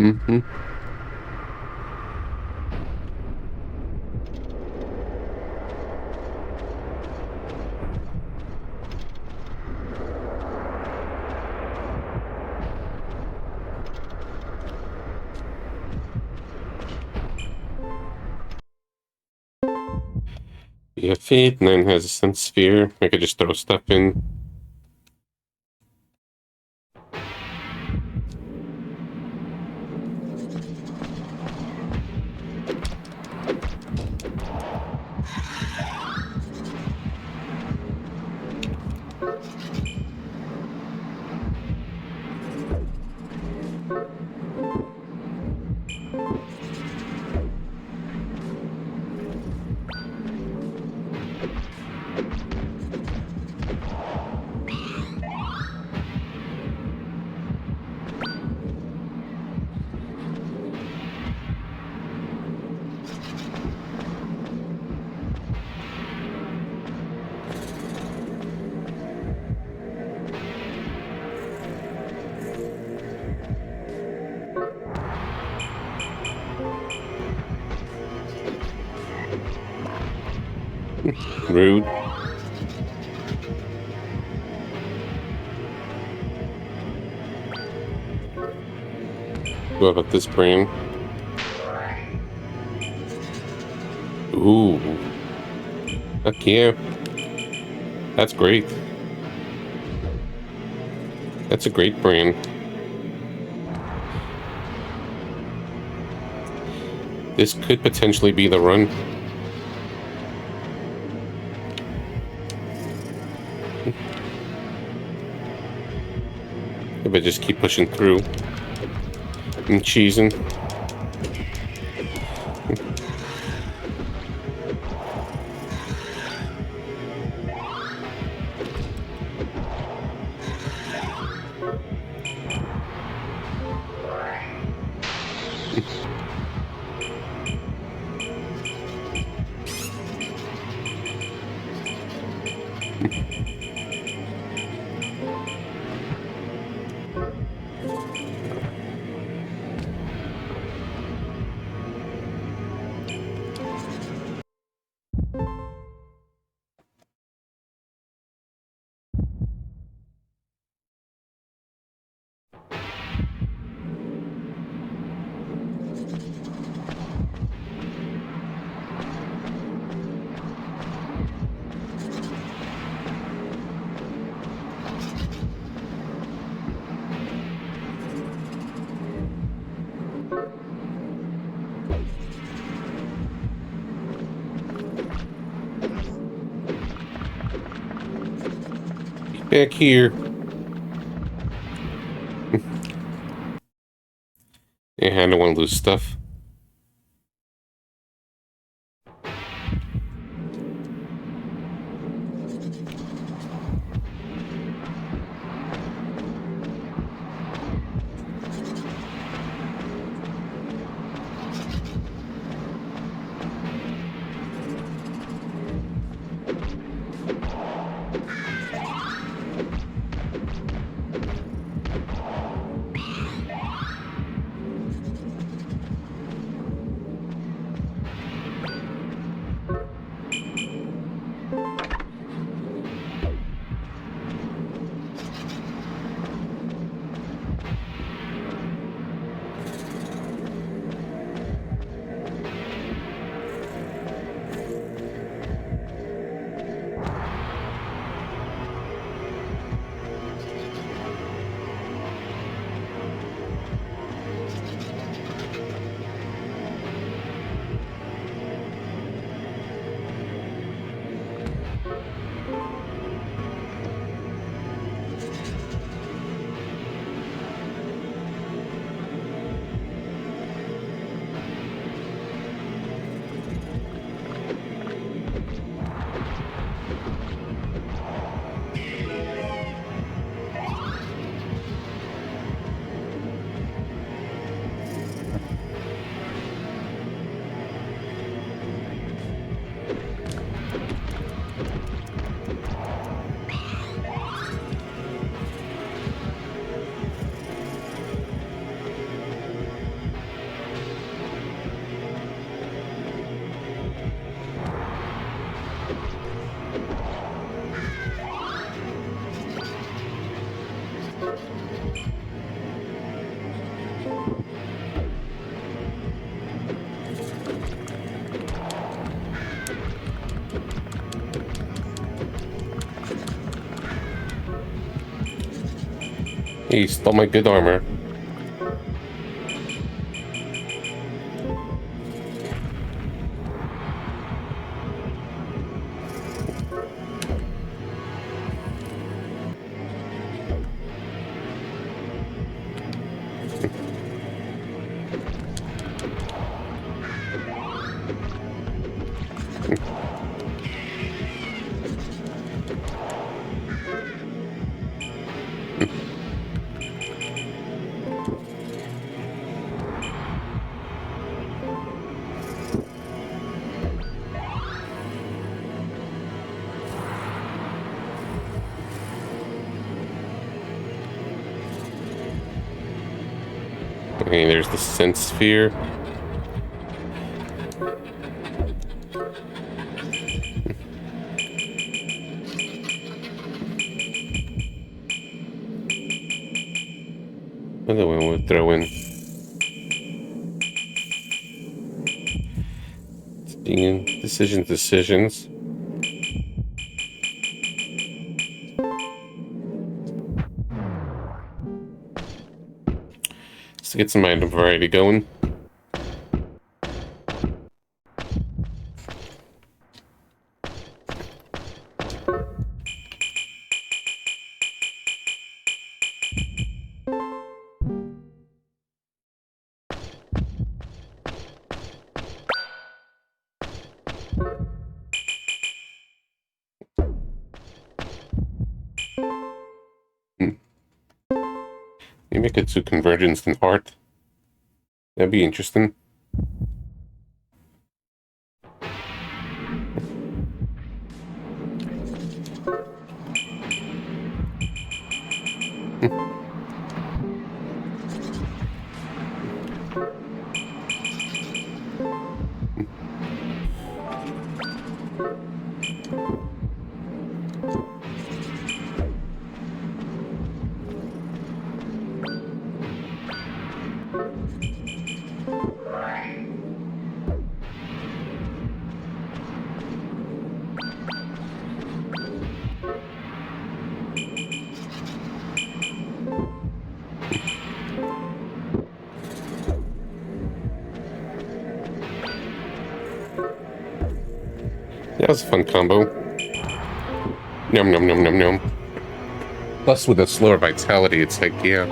Mm-hmm. Yeah, Fate 9 has a sense sphere. I could just throw stuff in. Rude. What about this brain? Ooh. Heck yeah. That's great. That's a great brand. This could potentially be the run. If I just keep pushing through and cheesing. Back here. Yeah, I don't want to lose stuff. He stole my good armor. Okay, there's the sense sphere. Another one we'll throw in. Decisions. Just to get some item variety going. Maybe I could do convergence and heart. That'd be interesting. That was a fun combo. Nom nom nom nom nom. Plus, with a slower vitality, it's like, yeah.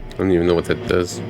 I don't even know what that does.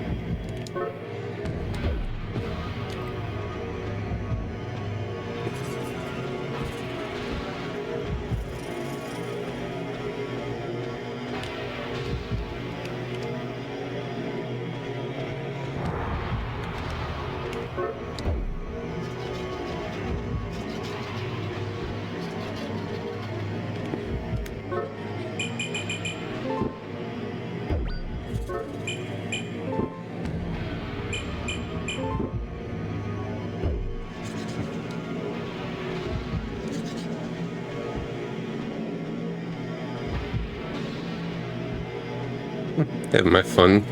Having my fun.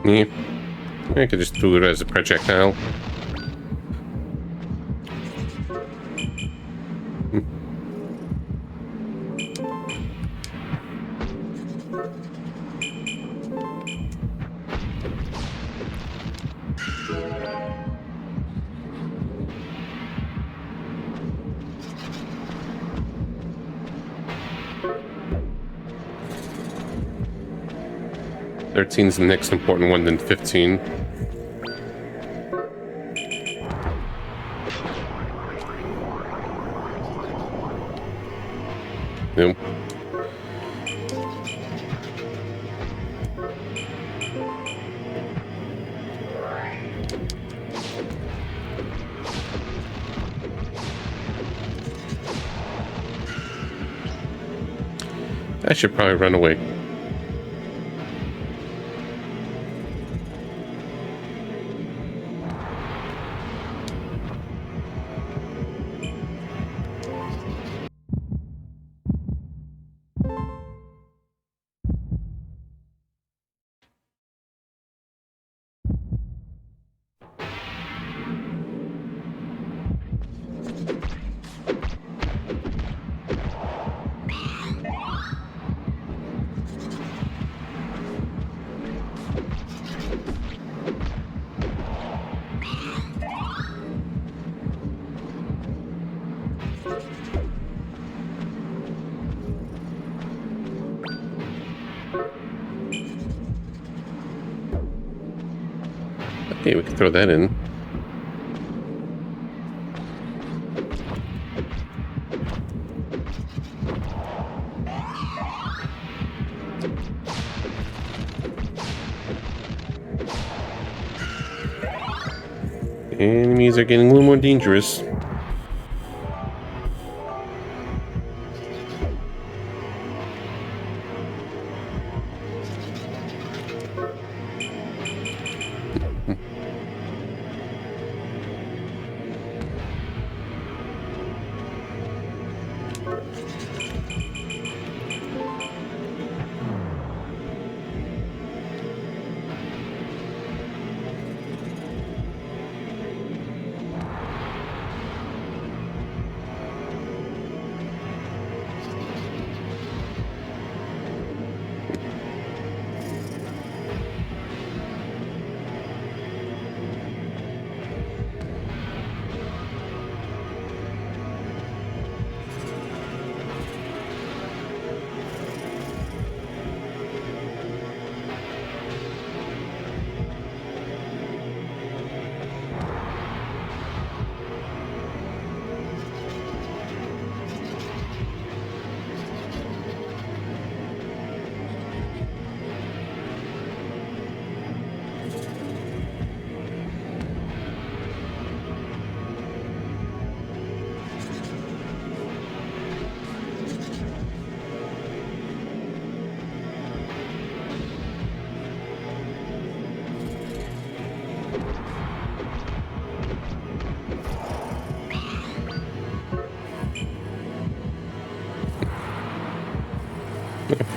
Yeah. I could just do it as a projectile. Thirteen's the next important one, then 15. Nope. I should probably run away. Okay, we can throw that in. Enemies are getting a little more dangerous.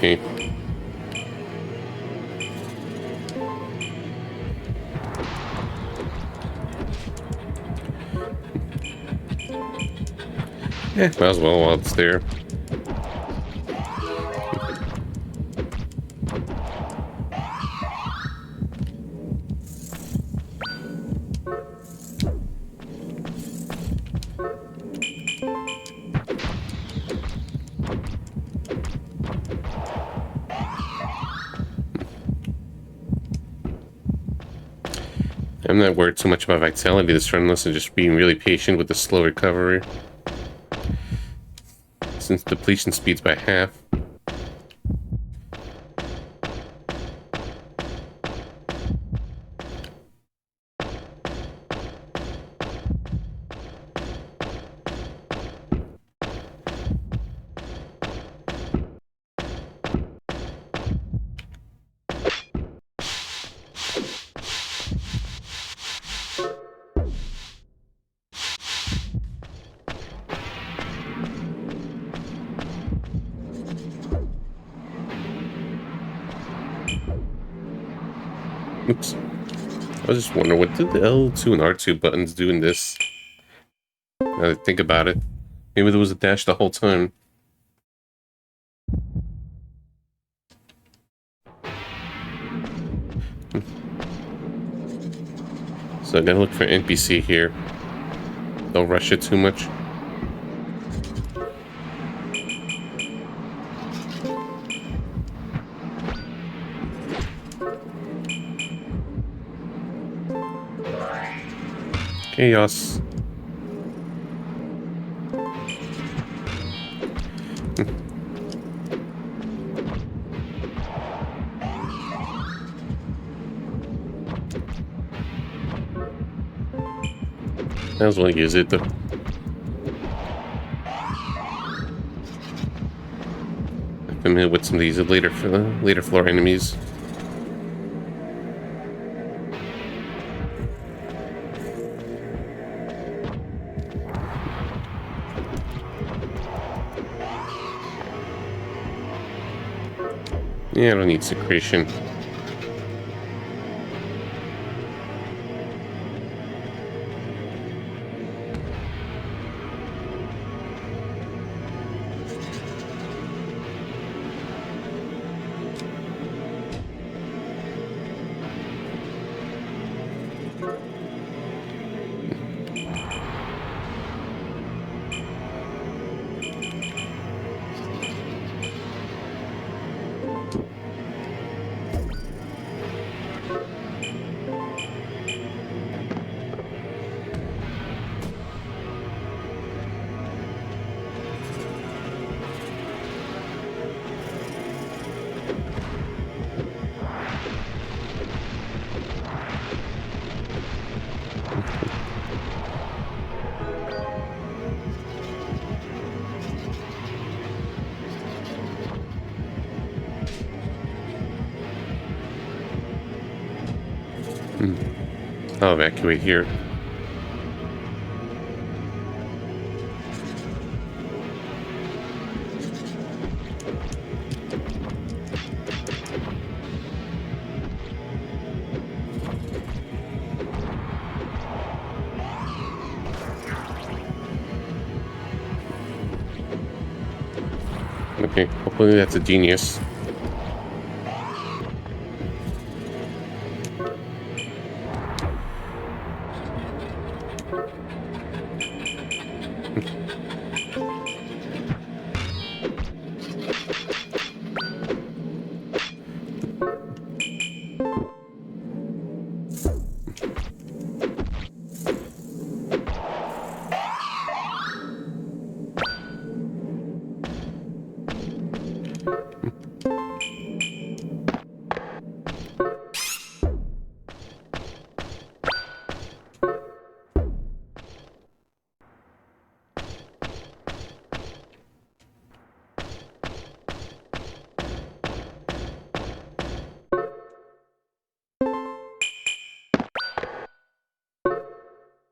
Okay. Might as well while it's there. I'm not worried too much about vitality this run, unless I'm just being really patient with the slow recovery. Since depletion speed's by half. Oops. I was just wondering, what did the L2 and R2 buttons do in this? Now that I think about it. Maybe there was a dash the whole time. So I gotta look for NPC here. Don't rush it too much. Chaos. Might as well use it though. I'm familiar with some of these later floor enemies. Yeah, I don't need secretion. I'll evacuate here. Okay, hopefully that's a genius.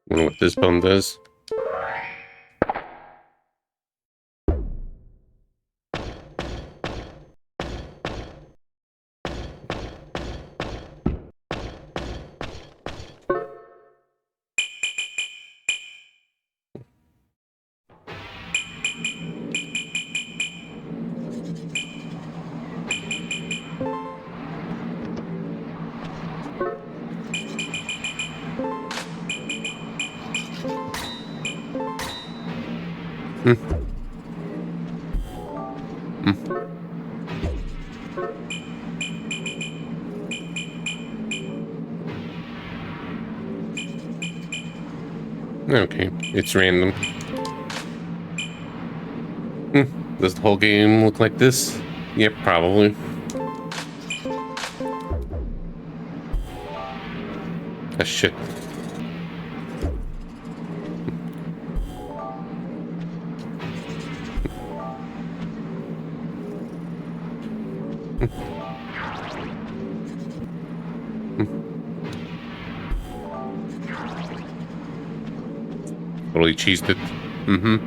Wonder what this bone does. Mm. Mm. Okay, it's random. Does the whole game look like this? Yep, probably. Ah, shit. Totally cheesed it. Mm-hmm.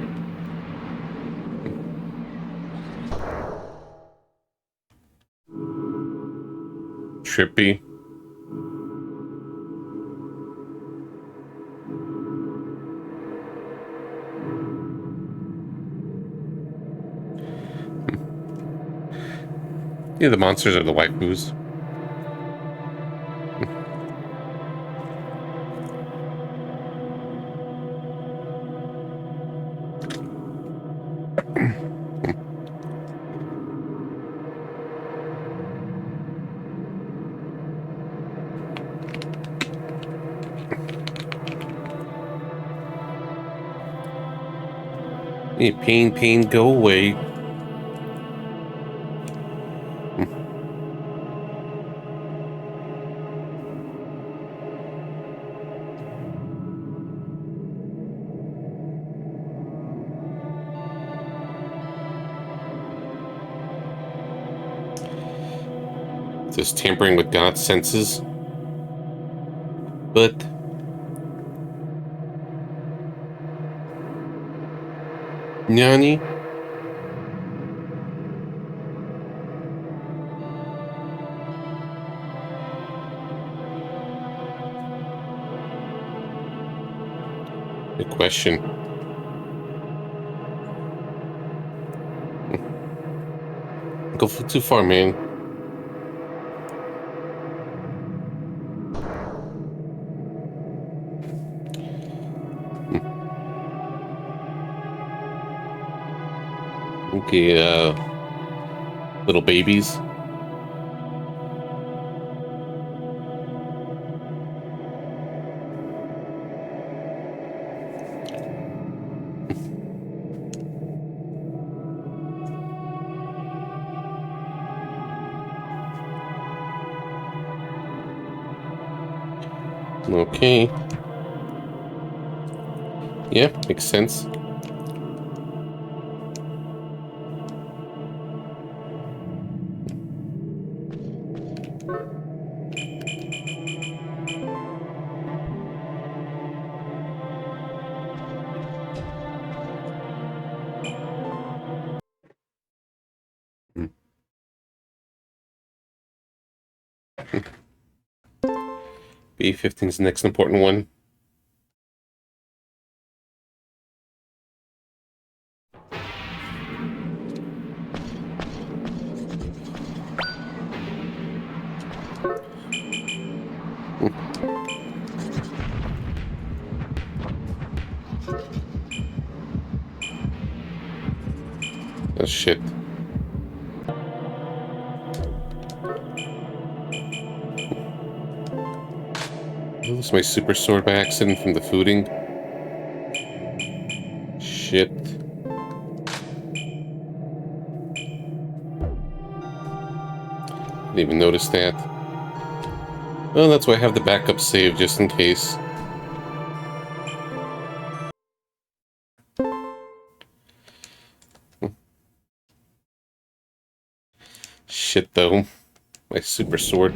Trippy. Yeah, the monsters are the waifus. Hey, pain, pain, go away. Just tampering with God's senses. But, Nani? Good question. Go too far, man. Okay, little babies. Okay. Yeah, makes sense. B15 is the next important one. Oh, shit. I lost my super sword by accident from the fooding. Shit. Didn't even notice that. Well, that's why I have the backup save just in case. Shit, though. My super sword.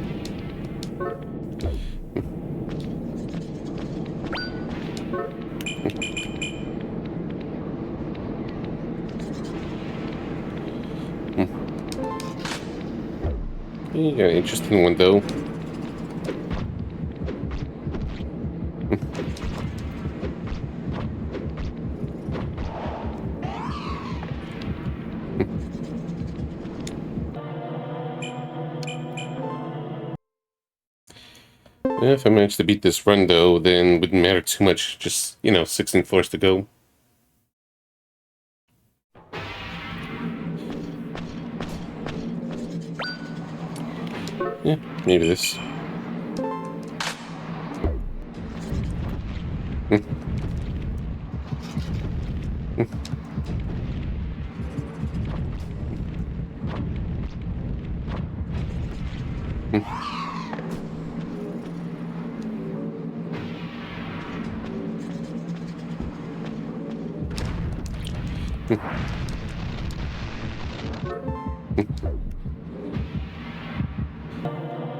You got an interesting one, though. If I manage to beat this run, though, then it wouldn't matter too much. Just, 16 floors to go. Yeah, maybe this.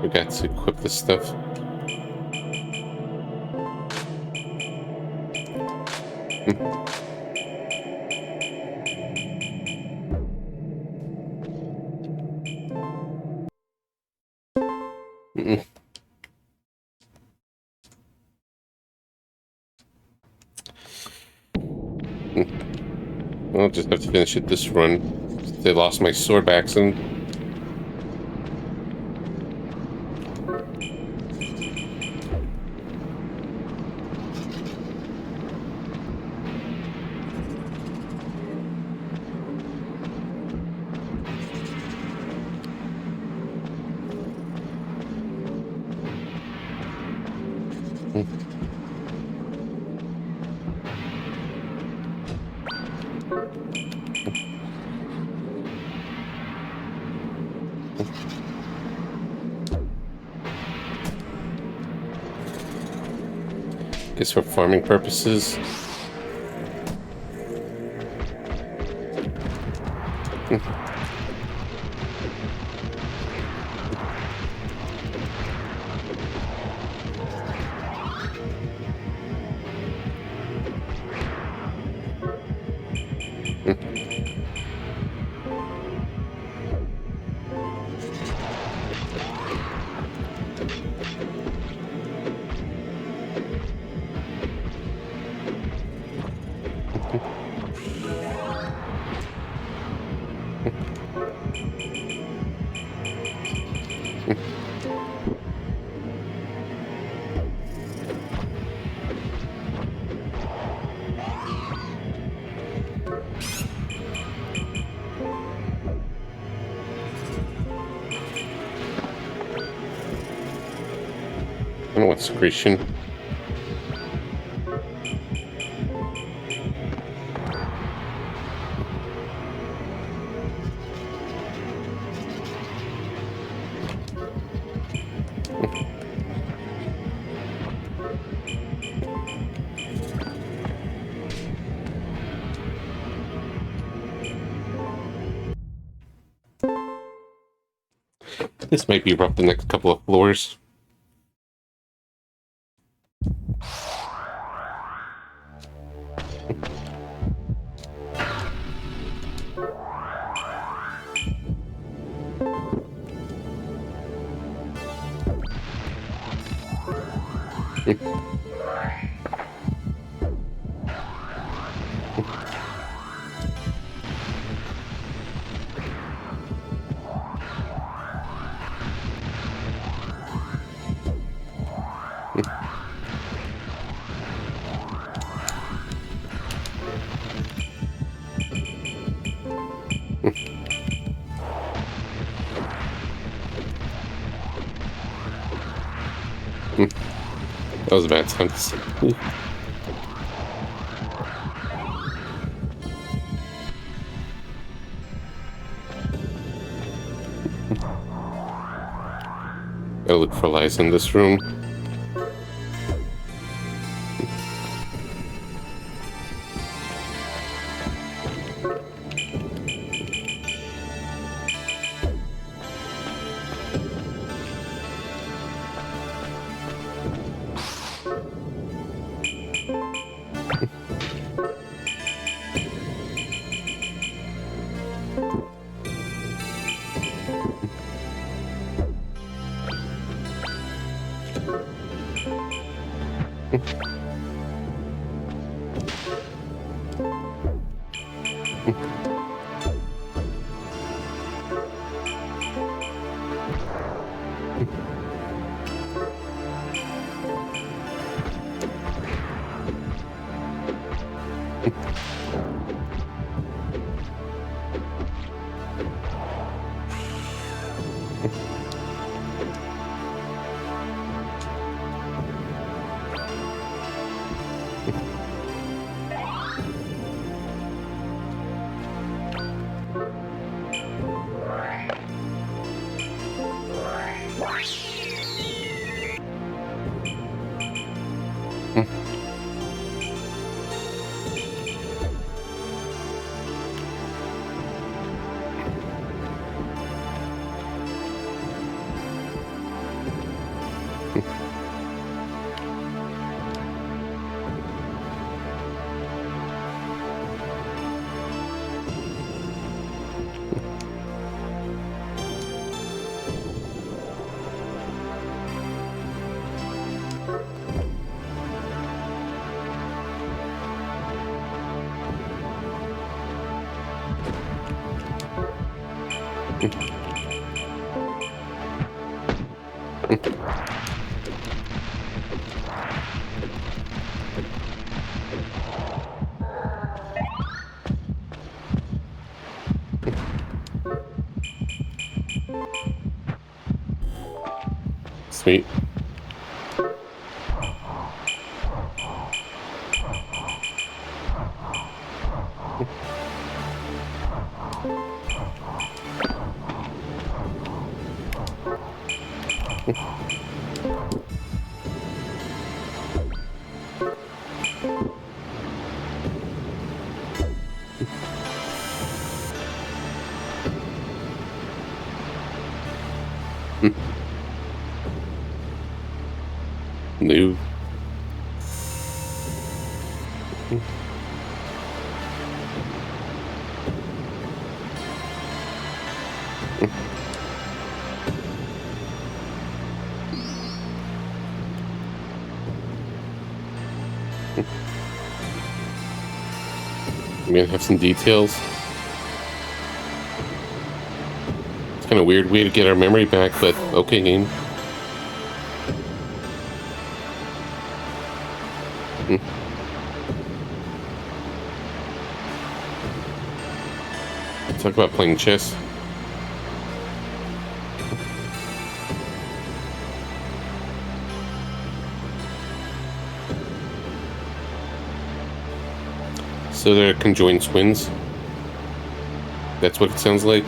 Forgot to equip this stuff. I'll just have to finish it this run. They lost my sword by accident. Guess for farming purposes. I don't know what secretion. This might be rough the next couple of floors. That was a bad sense. Gotta look for lies in this room. Sweet. No. I'm gonna have some details. It's kind of weird way to get our memory back, but okay, game. Talk about playing chess. So they're conjoined twins. That's what it sounds like.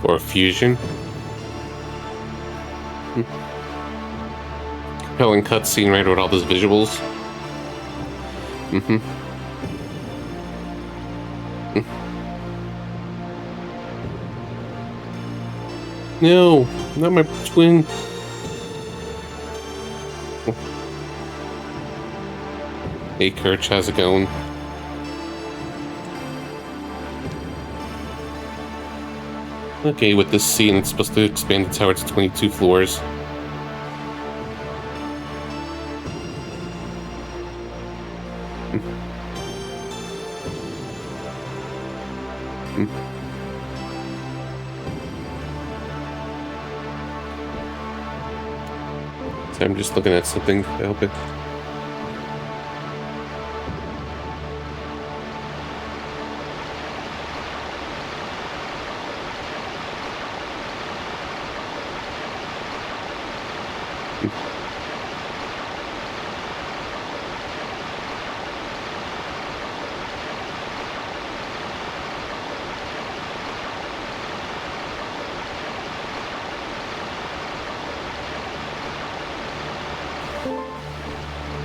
Or a fusion. Compelling cutscene, right, with all those visuals. No, not my twin. Hey, Kirch, how's it going? Okay, with this scene, it's supposed to expand the tower to 22 floors. So I'm just looking at something to help it.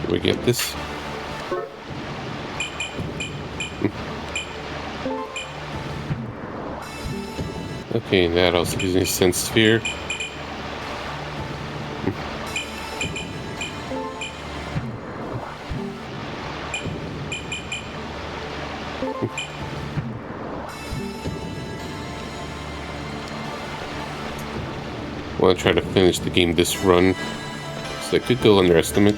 We get this. Okay, that also gives me a sense sphere. I want to try to finish the game this run, so I could go underestimate.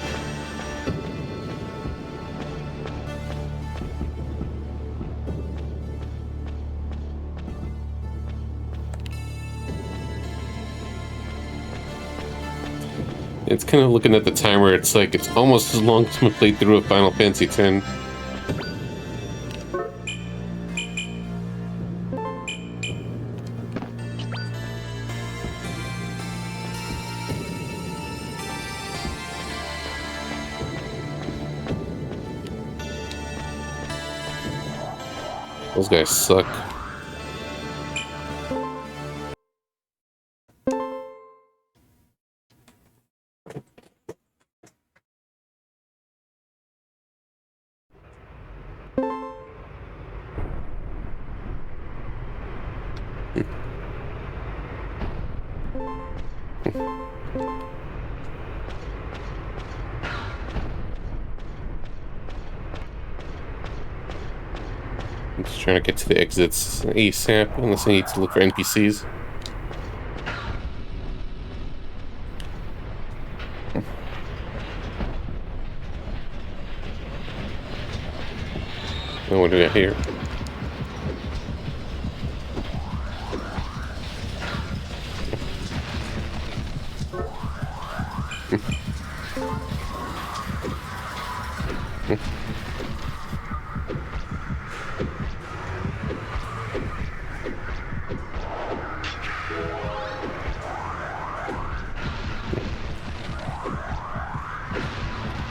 It's kind of looking at the timer, it's like it's almost as long as my playthrough of Final Fantasy X. Those guys suck. I'm just trying to get to the exits ASAP, unless I need to look for NPCs. Oh, what do we got here?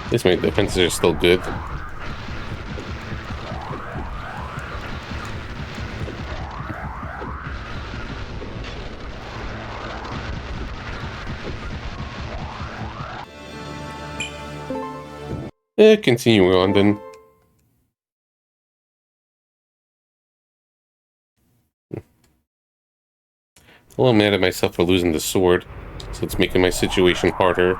At least my defenses are still good. Continuing on then. A little mad at myself for losing the sword, so it's making my situation harder.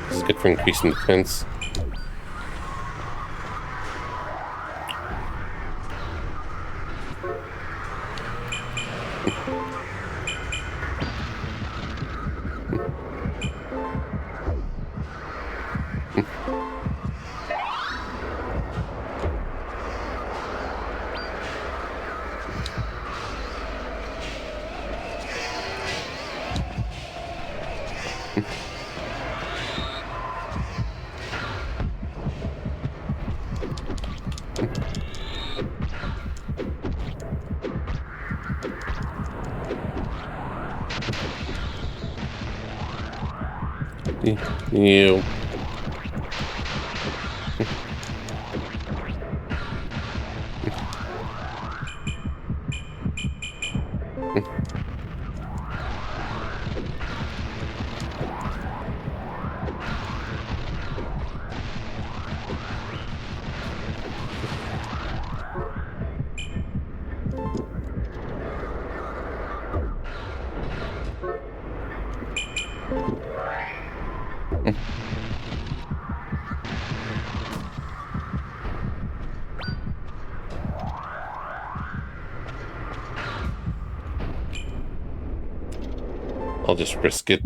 This is good for increasing defense. You. I'll just risk it.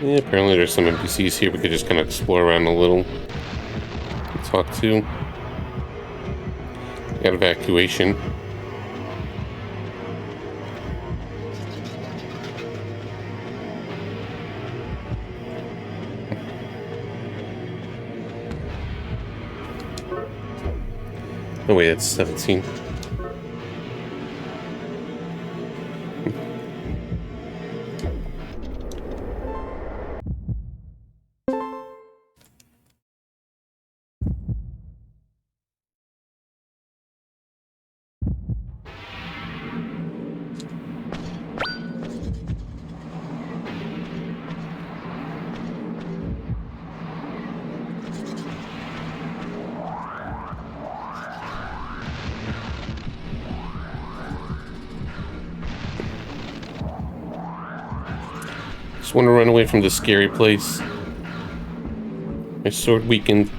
Yeah, apparently there's some NPCs here we could just kind of explore around a little. Talk to. Got evacuation. Oh wait, it's 17. Just want to run away from this scary place. My sword weakened.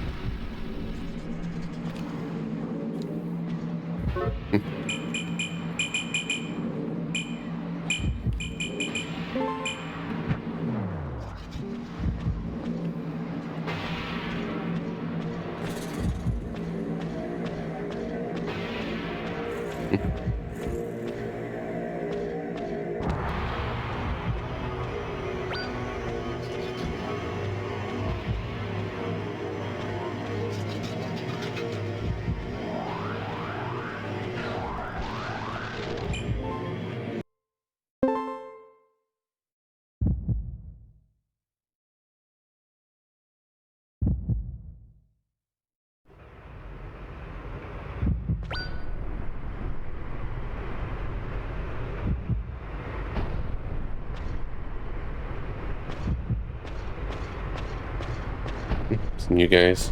Some new guys.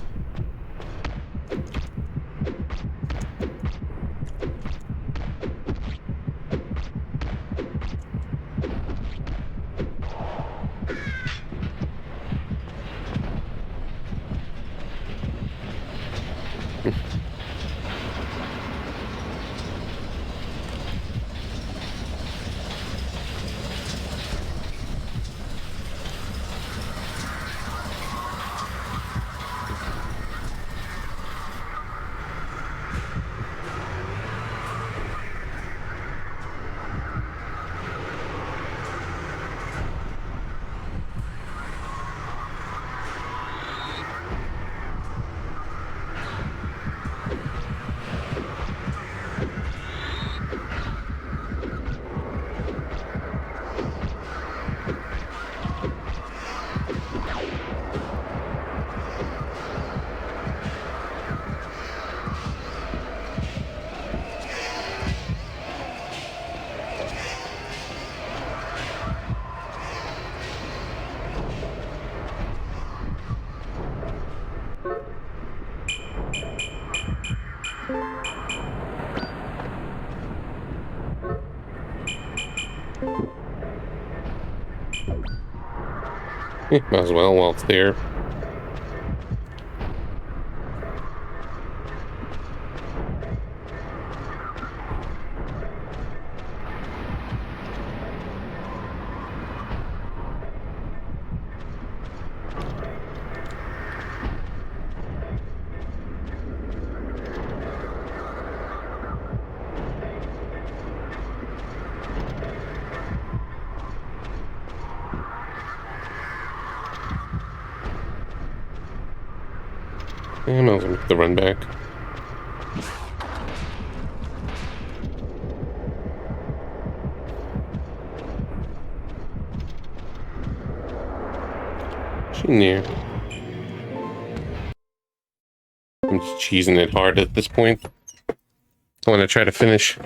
Might as well while it's there. And I'll make the run back. She near. I'm just cheesing it hard at this point. I want to try to finish.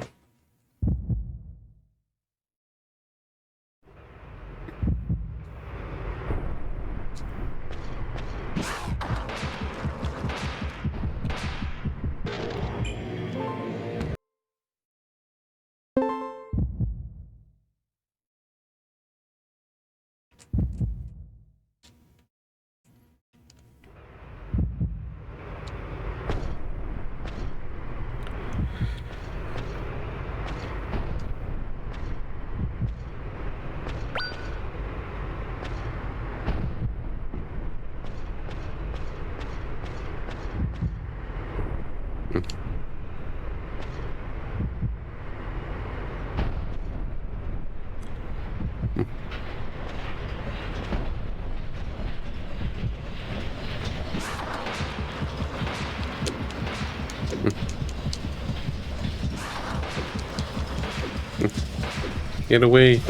Get away.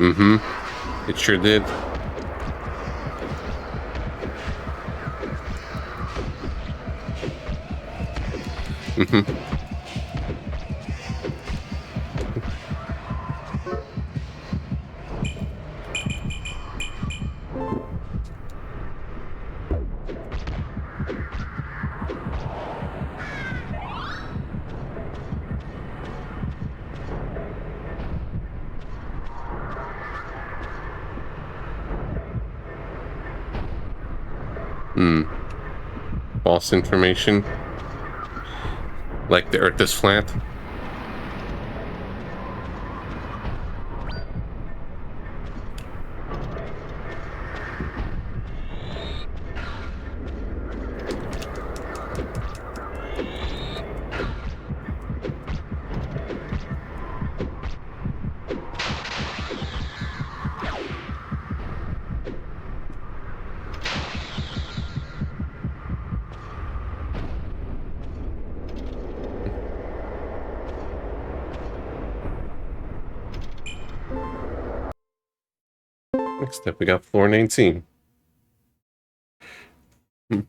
Mm-hmm. It sure did. Mm-hmm. Hmm. False information. Like the Earth is flat. Next up, we got floor 19. Hmm.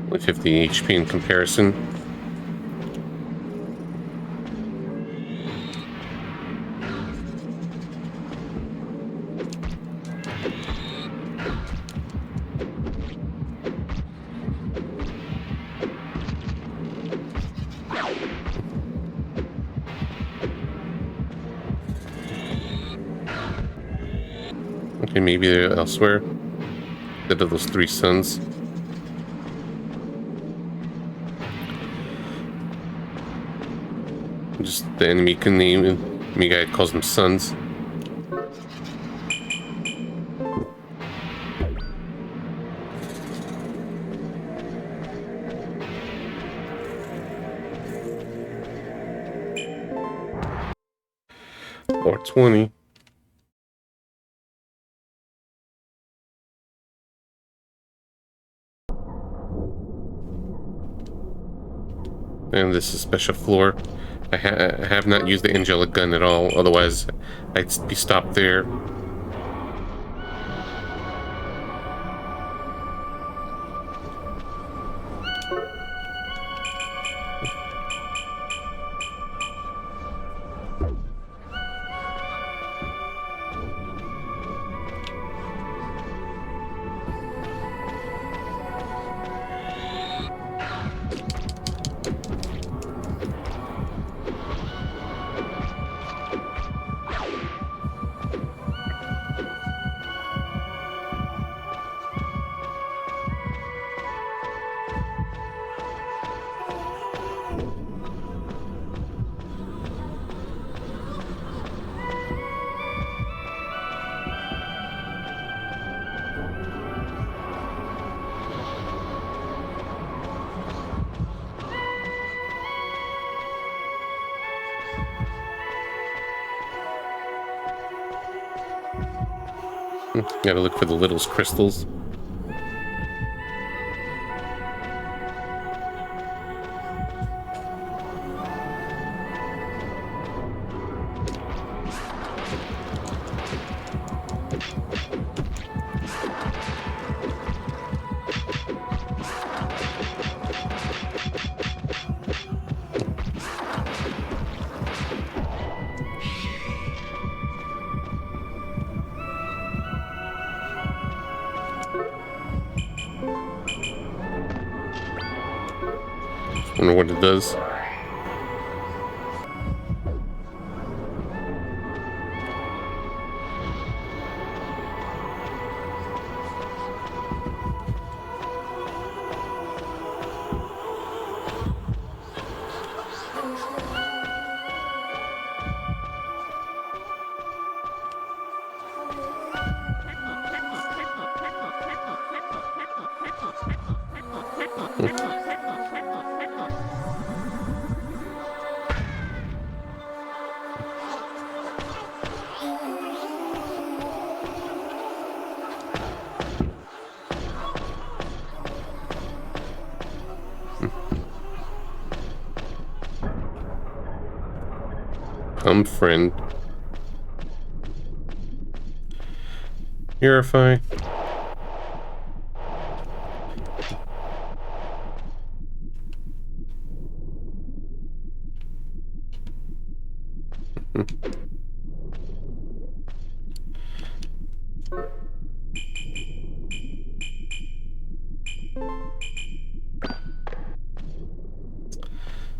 With 50 HP in comparison. Okay, maybe they're elsewhere. Instead of those 3 suns. Just the enemy can name it. Me guy calls them suns. Or 20. And this is special floor. I have not used the angelic gun at all, otherwise I'd be stopped there. Gotta look for the littlest crystals. Wonder what it does. Friend. Purify.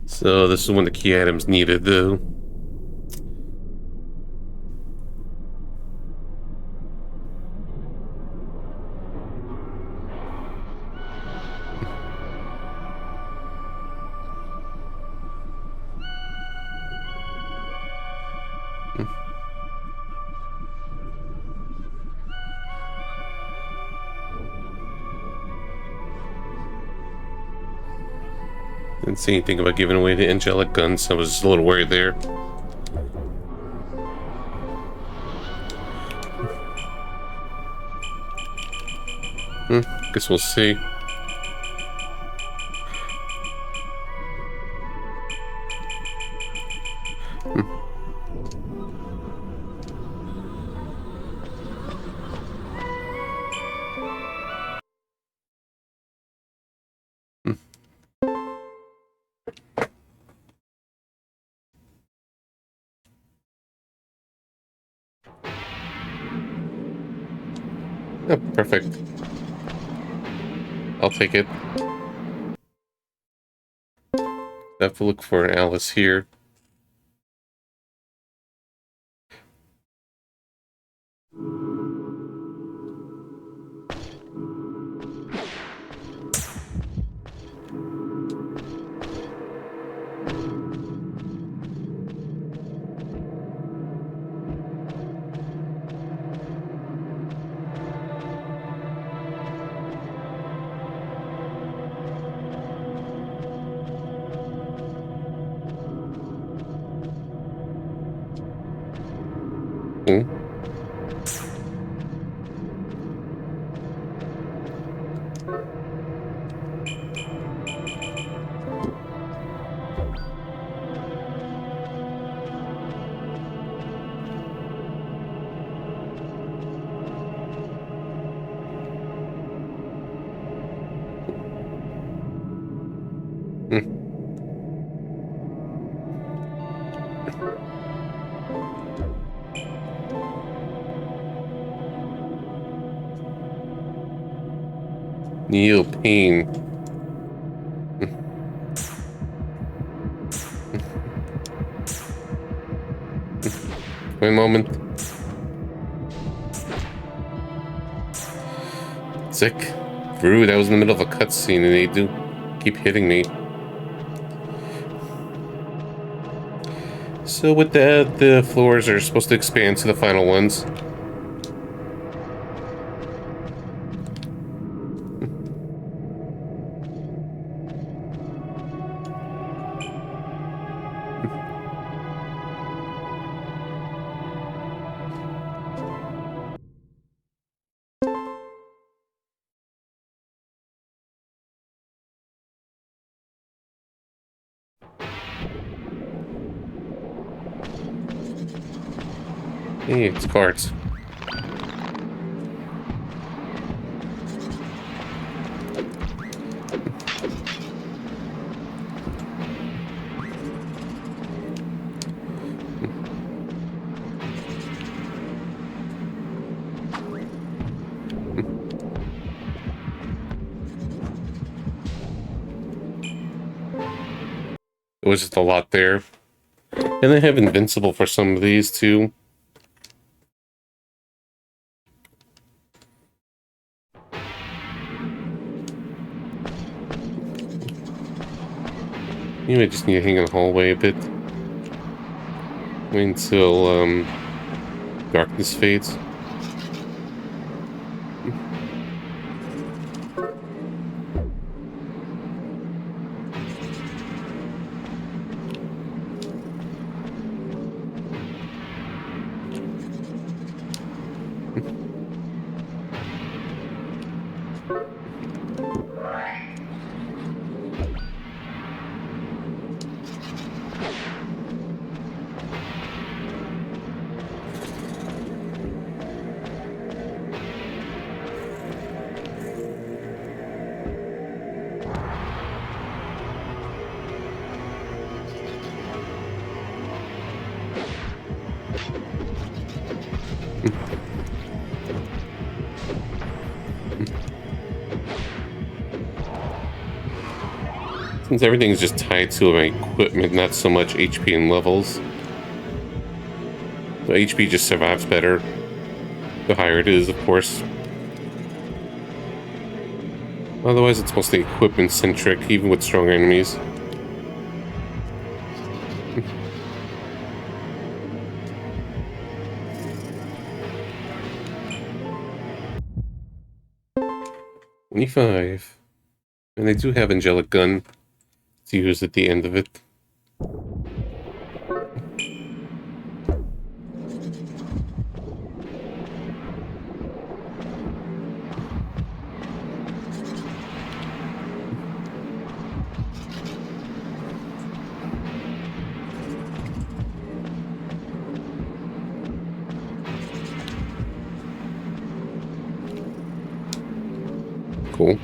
So this is one of the key items needed, though. Didn't say anything about giving away the angelic guns, so I was just a little worried there. Guess we'll see. Oh, perfect. I'll take it. I have to look for Alice here. Hmm. Neil Payne. Wait a moment. Sick. Rude, I was in the middle of a cutscene and they do keep hitting me. So with that, the floors are supposed to expand to the final ones. Hey, it's cards. It was just a lot there. And they have Invincible for some of these, too. You might just need to hang in the hallway a bit. Wait until, darkness fades. Since everything's just tied to my equipment, not so much HP and levels. So HP just survives better the higher it is, of course. Otherwise, it's mostly equipment-centric, even with stronger enemies. $25. And they do have Angelic Gun to use at the end of it. Cool.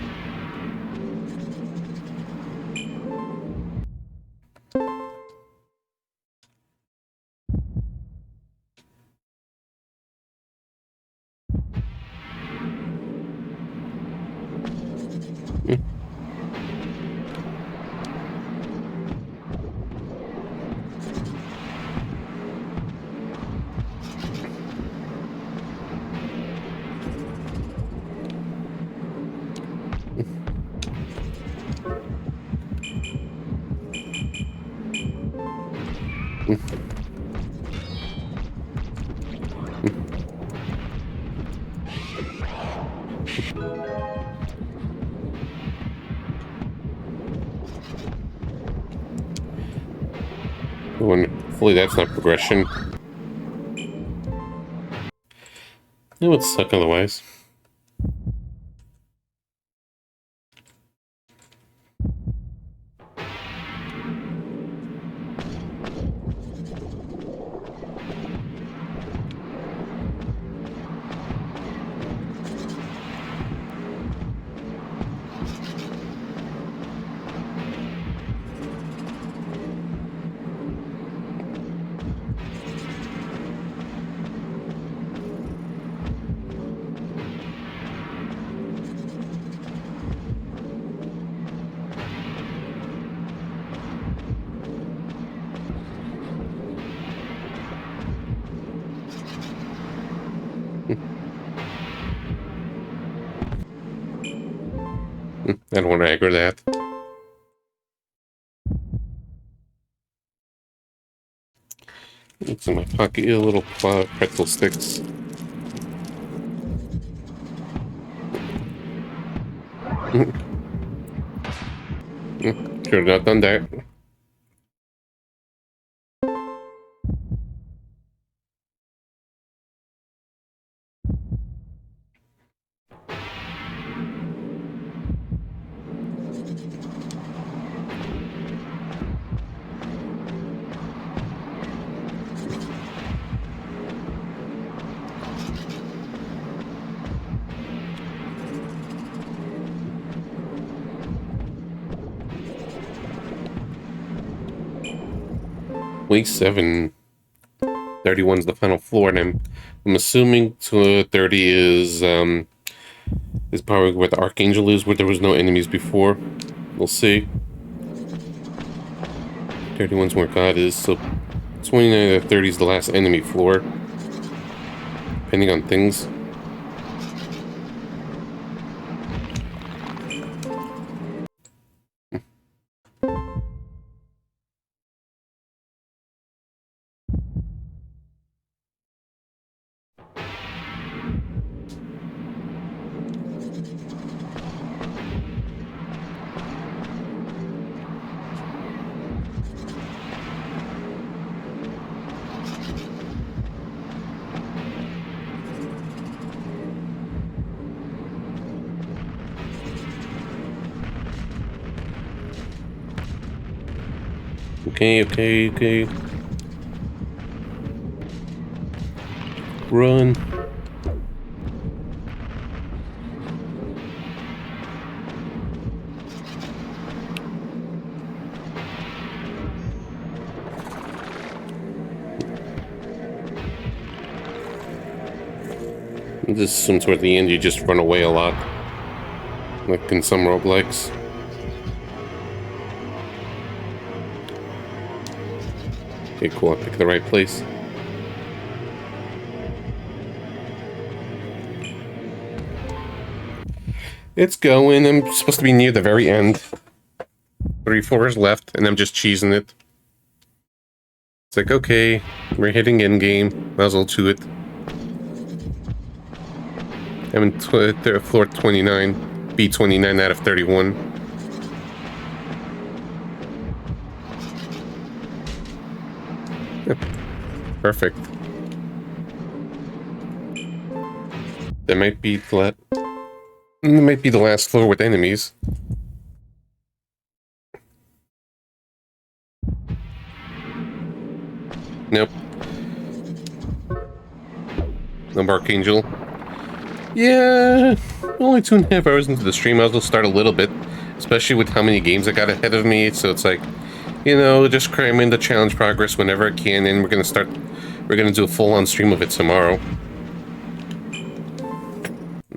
Hopefully that's not progression. It would suck otherwise. I don't want to aggro that. It's in my pocket, little pretzel sticks. Should have not done that. Week 7. 31's the final floor, and I'm assuming 30 is probably where the Archangel is, where there was no enemies before. We'll see. 31's where God is, so 29 to 30 is the last enemy floor, depending on things. Okay. Run. This assumes toward the end you just run away a lot, like in some roguelikes. Okay, cool. I picked the right place. It's going. I'm supposed to be near the very end. 3 floors left, and I'm just cheesing it. It's like, okay, we're hitting endgame. Might as well to it. I'm in floor 29. Beat 29 out of 31. Yep. Perfect. That might be the last floor with enemies. Nope. No Archangel. Yeah, only 2.5 hours into the stream. I was gonna start a little bit, especially with how many games I got ahead of me. So it's like, you know, just cram in the challenge progress whenever I can, and we're gonna do a full-on stream of it tomorrow.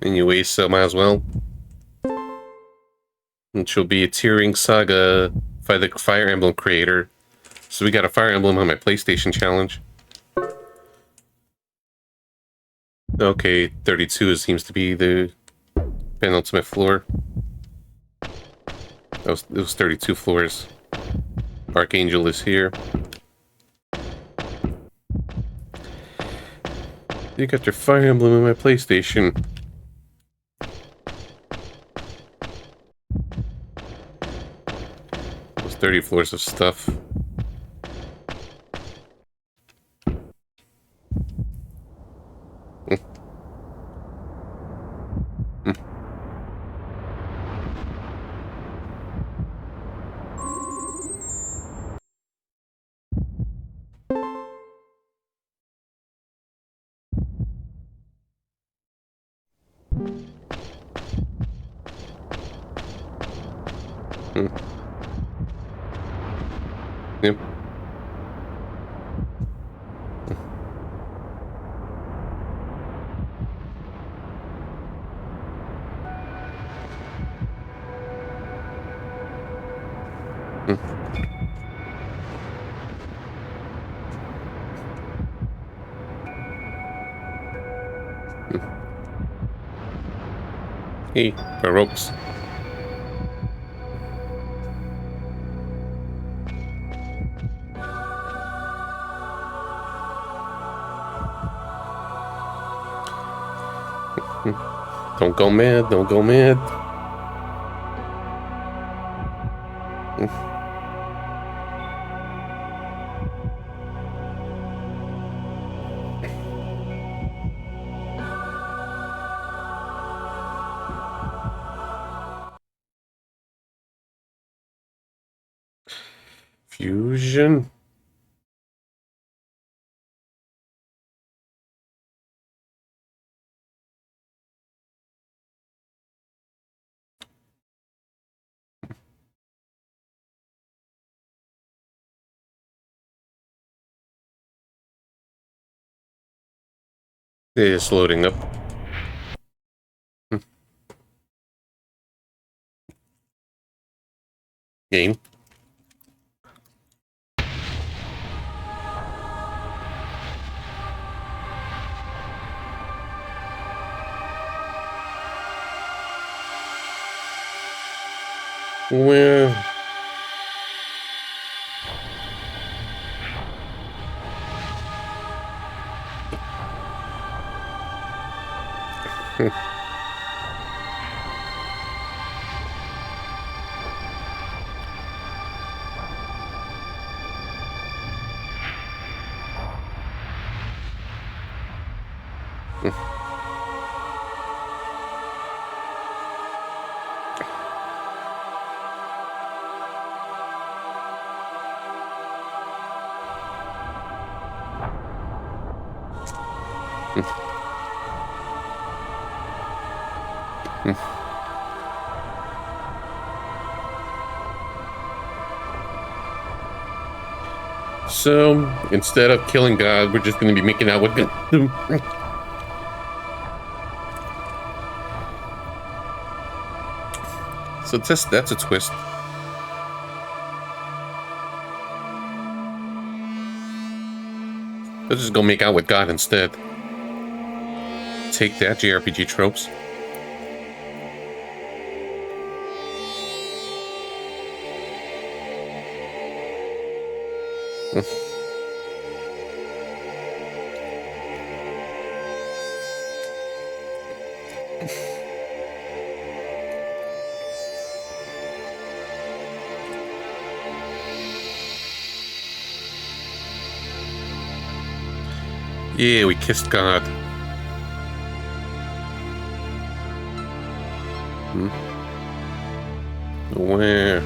Anyway, so might as well. Which will be a Tearing Saga by the Fire Emblem creator. So we got a Fire Emblem on my PlayStation challenge. Okay, 32 seems to be the penultimate floor. It was 32 floors. Archangel is here. You got your Fire Emblem on my PlayStation. Those 30 floors of stuff. Yep. Hey, Baroques. Don't go mad, don't go mad. Fusion. It is loading up. Game. Well, so instead of killing God, we're just going to be making out with God. So that's a twist. Let's just go make out with God instead. Take that, JRPG tropes. Yeah, we kissed God. Where?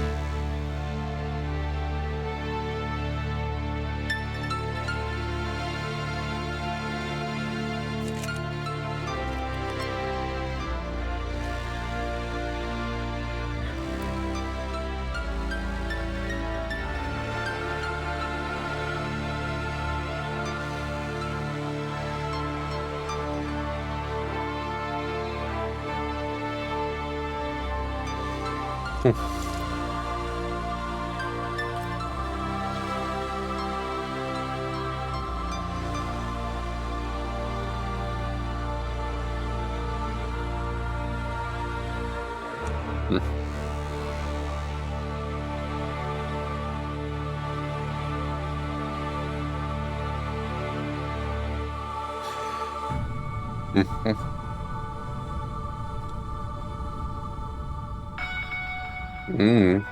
Mm.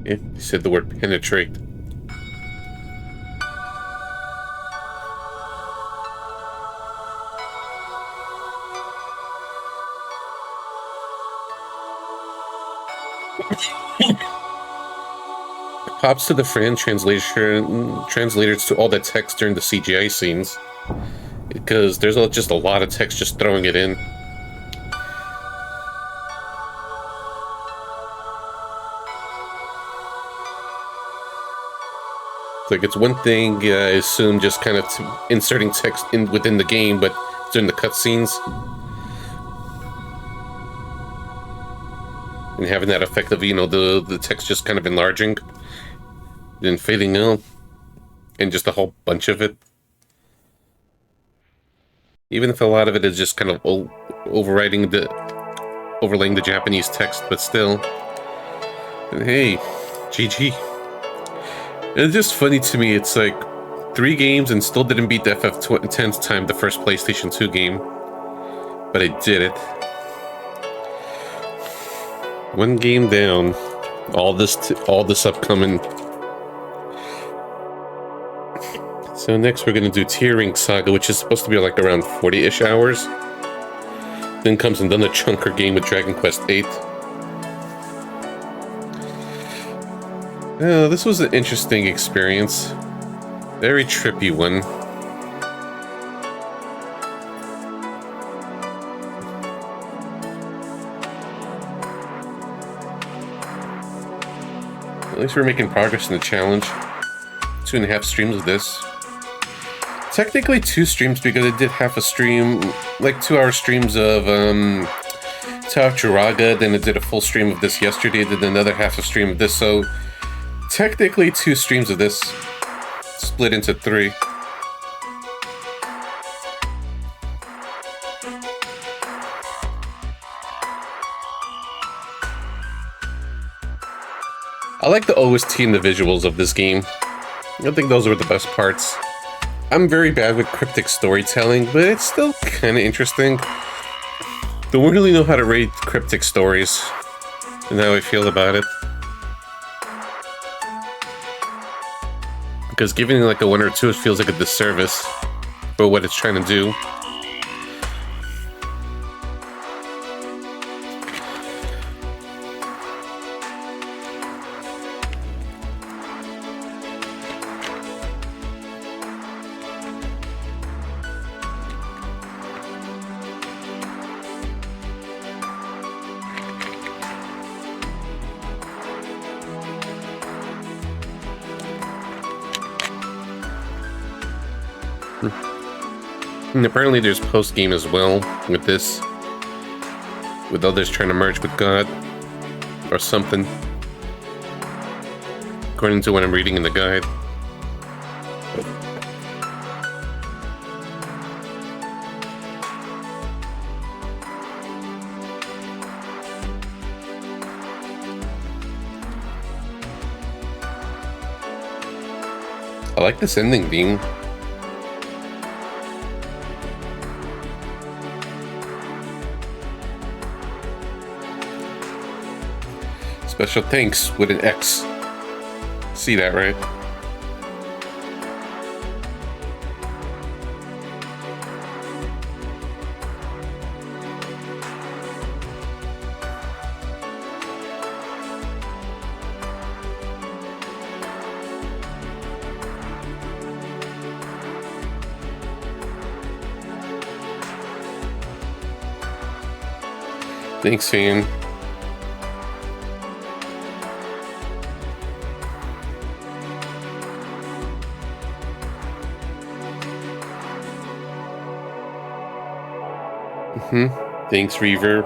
Yeah, he said the word penetrate. Props to the translators to all that text during the CGI scenes, because there's just a lot of text just throwing it in. Like, it's one thing, I assume, just kind of inserting text in within the game, but during the cutscenes, and having that effect of, the text just kind of enlarging, then fading out, and just a whole bunch of it. Even if a lot of it is just kind of overlaying the Japanese text, but still. And hey, GG. It's just funny to me, it's like 3 games and still didn't beat the FF10's time, the first PlayStation 2 game. But I did it. 1 game down. All this upcoming. So next we're gonna do Tearing Saga, which is supposed to be like around 40-ish hours. Then comes another chunker game with Dragon Quest VIII. Oh, this was an interesting experience. Very trippy one. At least we're making progress in the challenge. 2.5 streams of this. Technically 2 streams because I did half a stream, like 2-hour streams of Tower of Churaga, then I did a full stream of this yesterday, did another half a stream of this, so technically 2 streams of this, split into 3. I like the OST and the visuals of this game. I think those were the best parts. I'm very bad with cryptic storytelling, but it's still kind of interesting. Don't really know how to rate cryptic stories and how I feel about it. Because giving like a 1 or 2, it feels like a disservice for what it's trying to do. And apparently there's post-game as well with this. With others trying to merge with God. Or something. according to what I'm reading in the guide. I like this ending theme. Special thanks with an X. See that, right? Thanks, fan. Thanks, Reverb.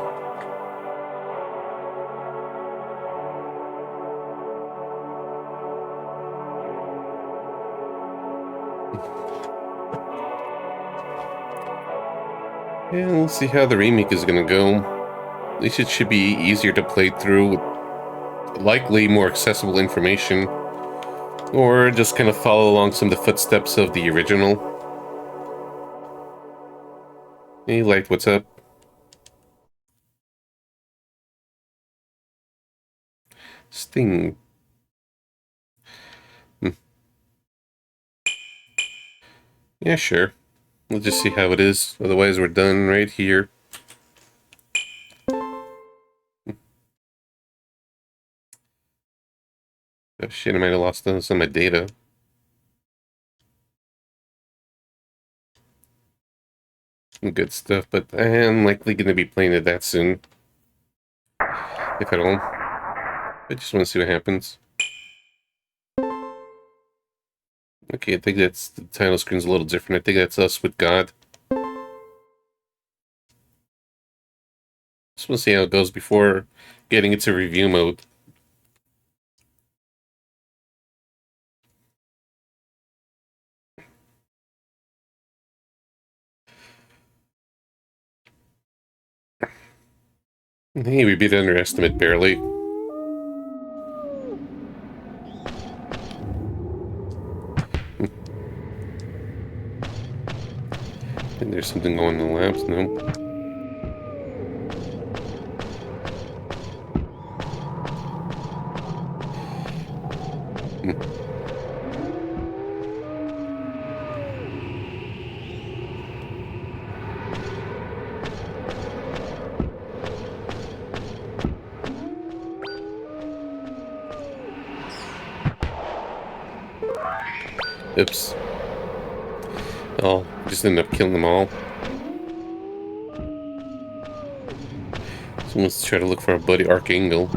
Yeah, we'll see how the remake is gonna go. At least it should be easier to play through, with likely more accessible information, or just kind of follow along some of the footsteps of the original. Hey, Light, what's up? Sting. Yeah, sure. We'll just see how it is. Otherwise, we're done right here. Oh shit, I might have lost some of my data. Some good stuff, but I am likely going to be playing it that soon. If at all. I just want to see what happens. Okay, I think that's the title screen's a little different. I think that's us with God. Just want to see how it goes before getting into review mode. Hey, we beat Underestimate barely. And there's something going in the labs, no? Oops. Oh, just ended up killing them all. So let's try to look for our buddy Archangel.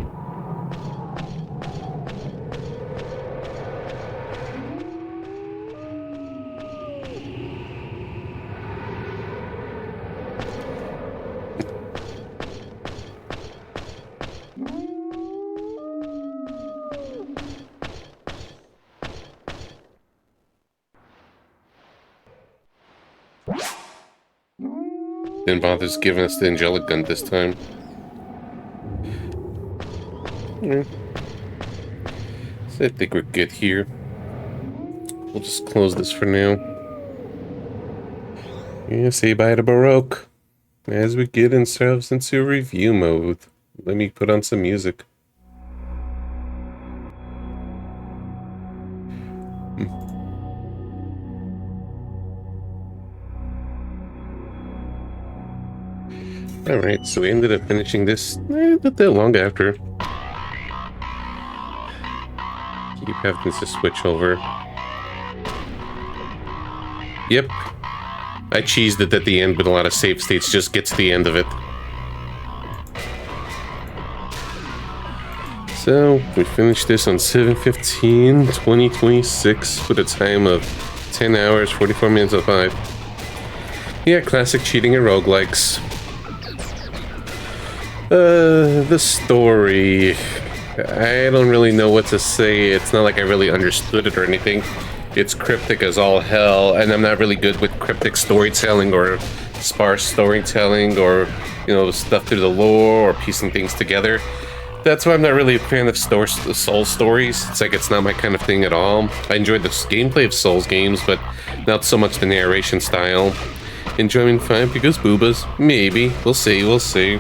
Didn't bother giving us the angelic gun this time. Yeah. So I think we're good here. We'll just close this for now. Yeah, say bye to Baroque. As we get ourselves into review mode. Let me put on some music. Alright, so we ended up finishing this not that long after. Keep having to switch over. Yep. I cheesed it at the end, but a lot of save states just get to the end of it. So, we finished this on 7/15/2026 with a time of 10 hours, 44 minutes of 5. Yeah, classic cheating and roguelikes. The story... I don't really know what to say. It's not like I really understood it or anything. It's cryptic as all hell, and I'm not really good with cryptic storytelling or sparse storytelling or, stuff through the lore or piecing things together. That's why I'm not really a fan of Soul stories. It's like it's not my kind of thing at all. I enjoyed the gameplay of Souls games, but not so much the narration style. Enjoyment 5 because boobas? Maybe. We'll see, we'll see.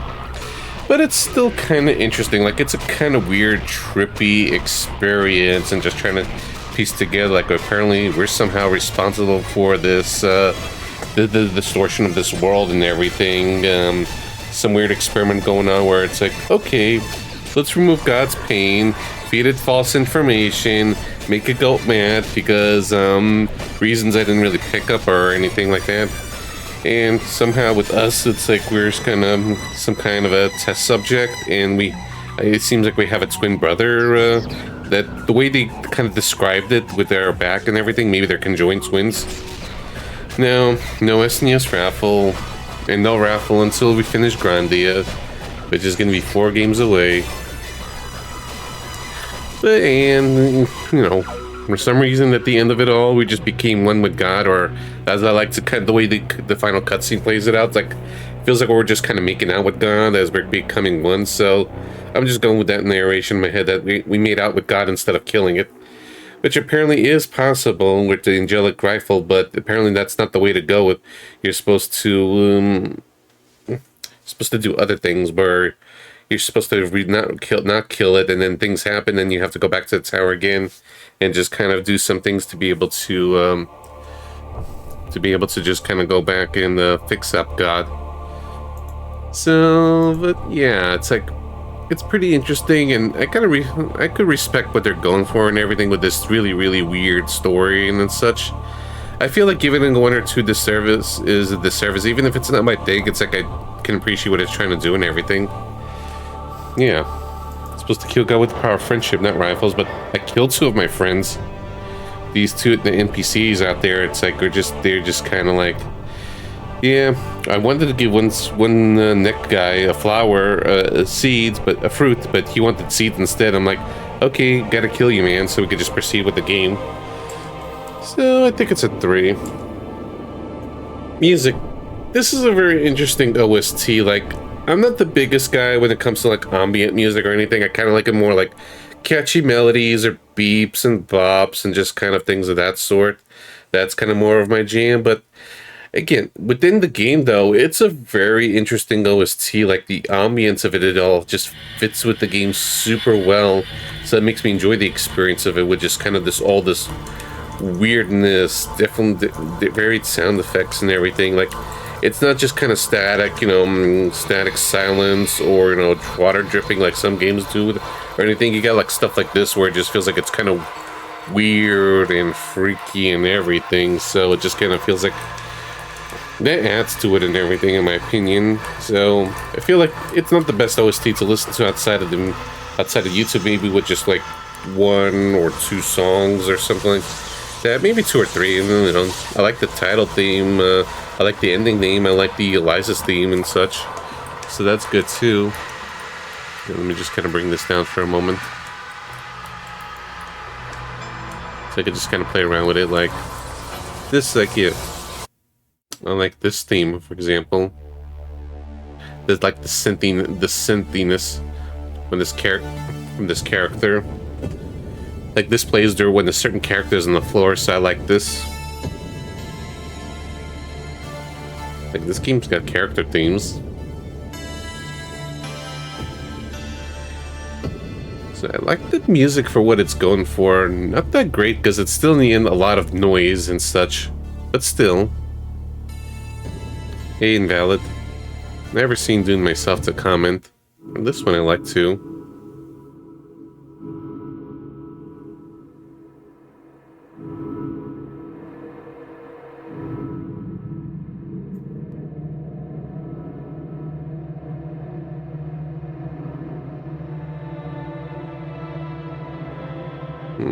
But it's still kind of interesting. Like, it's a kind of weird, trippy experience, and just trying to piece together, like, apparently we're somehow responsible for this, the distortion of this world and everything. Some weird experiment going on where it's like, okay, let's remove God's pain, feed it false information, make it go mad because reasons I didn't really pick up or anything like that. And somehow with us, it's like we're just kind of some kind of a test subject, and it seems like we have a twin brother. That the way they kind of described it with their back and everything, maybe they're conjoined twins. No SNES raffle, and no raffle until we finish Grandia, which is going to be 4 games away. And, for some reason, at the end of it all, we just became one with God, or as I like to cut the way the final cutscene plays it out, it's like, feels like we're just kind of making out with God as we're becoming one. So I'm just going with that narration in my head that we made out with God instead of killing it, which apparently is possible with the angelic rifle, but apparently that's not the way to go. You're supposed to do other things where you're supposed to not kill it, and then things happen, and you have to go back to the tower again and just kind of do some things to be able to just kind of go back and fix up God. So, but yeah, it's like it's pretty interesting, and I could respect what they're going for and everything with this really, really weird story and such. I feel like giving it 1 or 2 disservice is a disservice, even if it's not my thing. It's like I can appreciate what it's trying to do and everything. Yeah, it's supposed to kill God with the power of friendship, not rifles, but I killed 2 of my friends. These 2, the NPCs out there, it's like they're just kind of like, yeah, I wanted to give one neck guy a flower, seeds, but a fruit, but he wanted seeds instead. I'm like, okay, gotta kill you, man, so we could just proceed with the game. So I think it's a 3. Music. This is a very interesting OST. Like, I'm not the biggest guy when it comes to like ambient music or anything. I kind of like it more like catchy melodies or beeps and bops and just kind of things of that sort. That's kind of more of my jam. But again, within the game though, it's a very interesting OST. Like the ambience of it all just fits with the game super well. So it makes me enjoy the experience of it with just kind of all this weirdness, different varied sound effects and everything. Like, it's not just kind of static, static silence or, water dripping like some games do or anything. You got like stuff like this where it just feels like it's kind of weird and freaky and everything. So it just kind of feels like that adds to it and everything, in my opinion. So I feel like it's not the best OST to listen to outside of YouTube, maybe with just like 1 or 2 songs or something like that, maybe 2 or 3. And I like the title theme. I like the ending theme. I like the Eliza's theme and such. So that's good too. Let me just kind of bring this down for a moment, so I could just kind of play around with it like this. Like, yeah, I like this theme, for example. There's like the synthiness from this character. Like, this plays there when a certain character is on the floor, so I like this. Like, this game's got character themes. So I like the music for what it's going for. Not that great, because it's still in the end a lot of noise and such. But still. Hey, Invalid. Never seen Dune myself to comment. And this one I like too.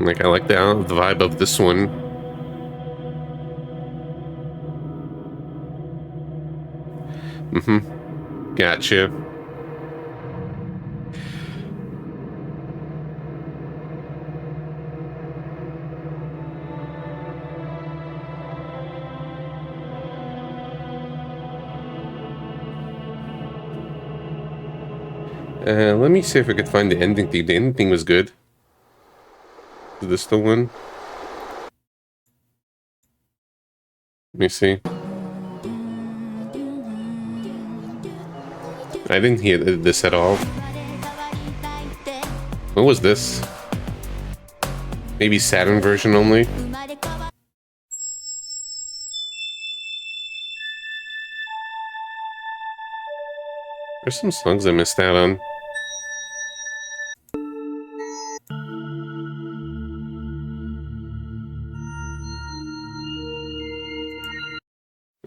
Like, I like the vibe of this one. Gotcha. Let me see if I could find the ending theme. The ending theme was good. Is this the one? Let me see. I didn't hear this at all. What was this? Maybe Saturn version only? There's some songs I missed out on.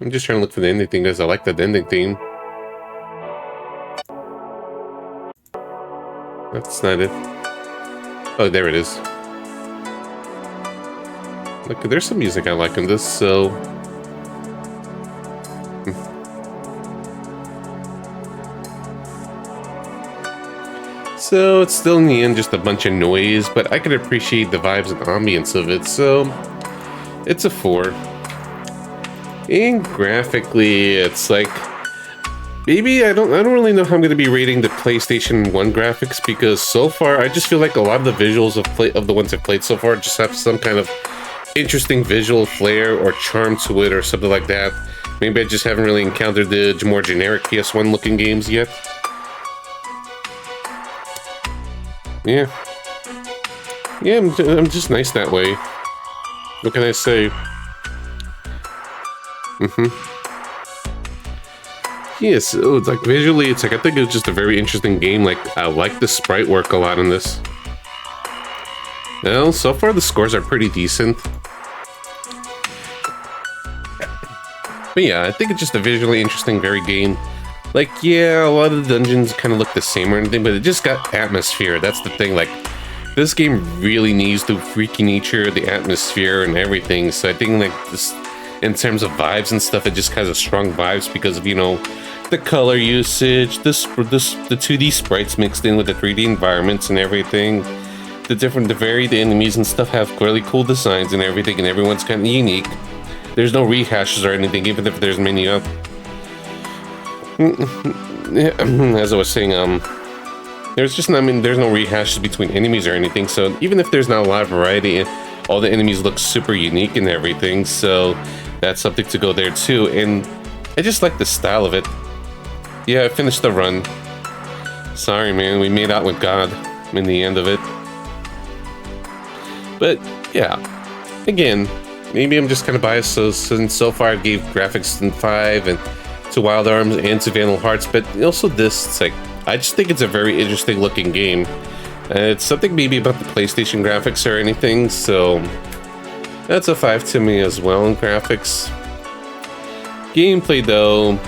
I'm just trying to look for the ending theme because I like that ending theme. That's not it. Oh, there it is. Look, there's some music I like in this, so... So, it's still in the end just a bunch of noise, but I can appreciate the vibes and ambience of it, so... It's a 4. And graphically, it's like... Maybe I don't really know how I'm going to be rating the PlayStation 1 graphics, because so far I just feel like a lot of the visuals of the ones I've played so far just have some kind of interesting visual flair or charm to it or something like that. Maybe I just haven't really encountered the more generic PS1 looking games yet. Yeah. Yeah, I'm just nice that way. What can I say? Yes, so it's like visually, it's like I think it's just a very interesting game. Like I like the sprite work a lot in this. Well, so far the scores are pretty decent. But yeah, I think it's just a visually interesting, very game. Like, yeah, a lot of the dungeons kind of look the same or anything, but it just got atmosphere. That's the thing. Like, this game really needs the freaky nature, the atmosphere, and everything. So I think like this, in terms of vibes and stuff, it just has a strong vibes because of, you know, the color usage, the 2D sprites mixed in with the 3D environments and everything. The varied enemies and stuff have really cool designs and everything, and everyone's kind of unique. There's no rehashes or anything, even if there's many up. As I was saying, there's no rehashes between enemies or anything, so even if there's not a lot of variety, all the enemies look super unique and everything, so that's something to go there too, and I just like the style of it. Yeah, I finished the run. Sorry, man, we made out with God in the end of it. But, yeah, again, maybe I'm just kind of biased, since so far I gave graphics in 5, and to Wild Arms and to Vandal Hearts, but also this, it's like, I just think it's a very interesting looking game. It's something maybe about the PlayStation graphics or anything, so that's a 5 to me as well in graphics. Gameplay though,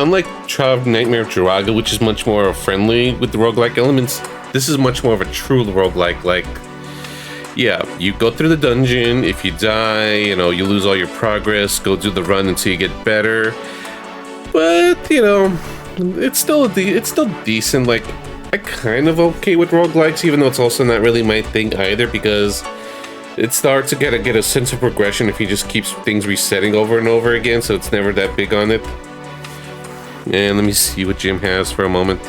unlike Child Nightmare of Jiraga, which is much more friendly with the roguelike elements, this is much more of a true roguelike. Like, yeah, you go through the dungeon, if you die, you know, you lose all your progress, go do the run until you get better. But, you know, it's still decent. Like, I'm kind of okay with roguelikes, even though it's also not really my thing either, because it starts to get a sense of progression if you just keep things resetting over and over again, so it's never that big on it. And let me see what Jim has for a moment.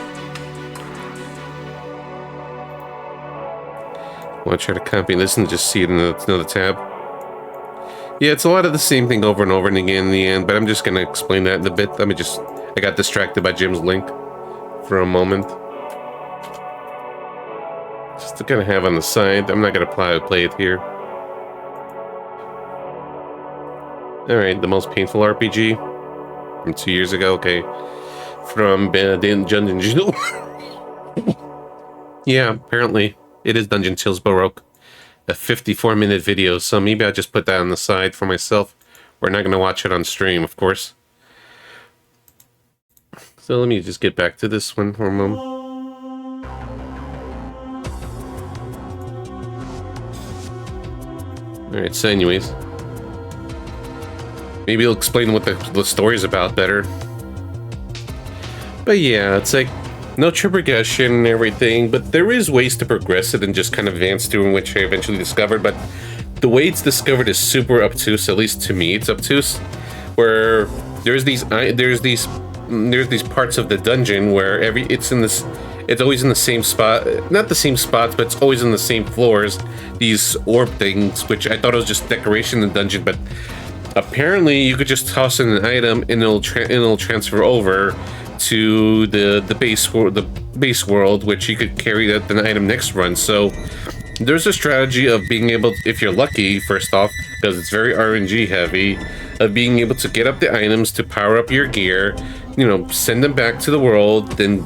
I want to try to copy this and just see it in another tab. Yeah, it's a lot of the same thing over and over and again in the end, but I'm just going to explain that in a bit. I got distracted by Jim's link for a moment. Just to kind of have on the side. I'm not going to play it here. Alright, the most painful RPG from 2 years ago. Okay. From Dungeon Chill. Yeah, apparently it is Dungeon Chill's Baroque. A 54-minute video, so maybe I'll just put that on the side for myself. We're not going to watch it on stream, of course. So let me just get back to this one for a moment. Alright, so anyways. Maybe it'll explain what the story's about better. But yeah, it's like, no progression and everything, but there is ways to progress it and just kind of advance through, which I eventually discovered, but the way it's discovered is super obtuse, at least to me it's obtuse, where there's these parts of the dungeon where it's it's always in the same spot, not the same spots, but it's always in the same floors. These orb things, which I thought it was just decoration in the dungeon, but apparently you could just toss in an item and it'll transfer over to the base world, which you could carry that an item next run. So there's a strategy of being able, if you're lucky, first off, because it's very RNG heavy, of being able to get up the items to power up your gear, you know, send them back to the world, then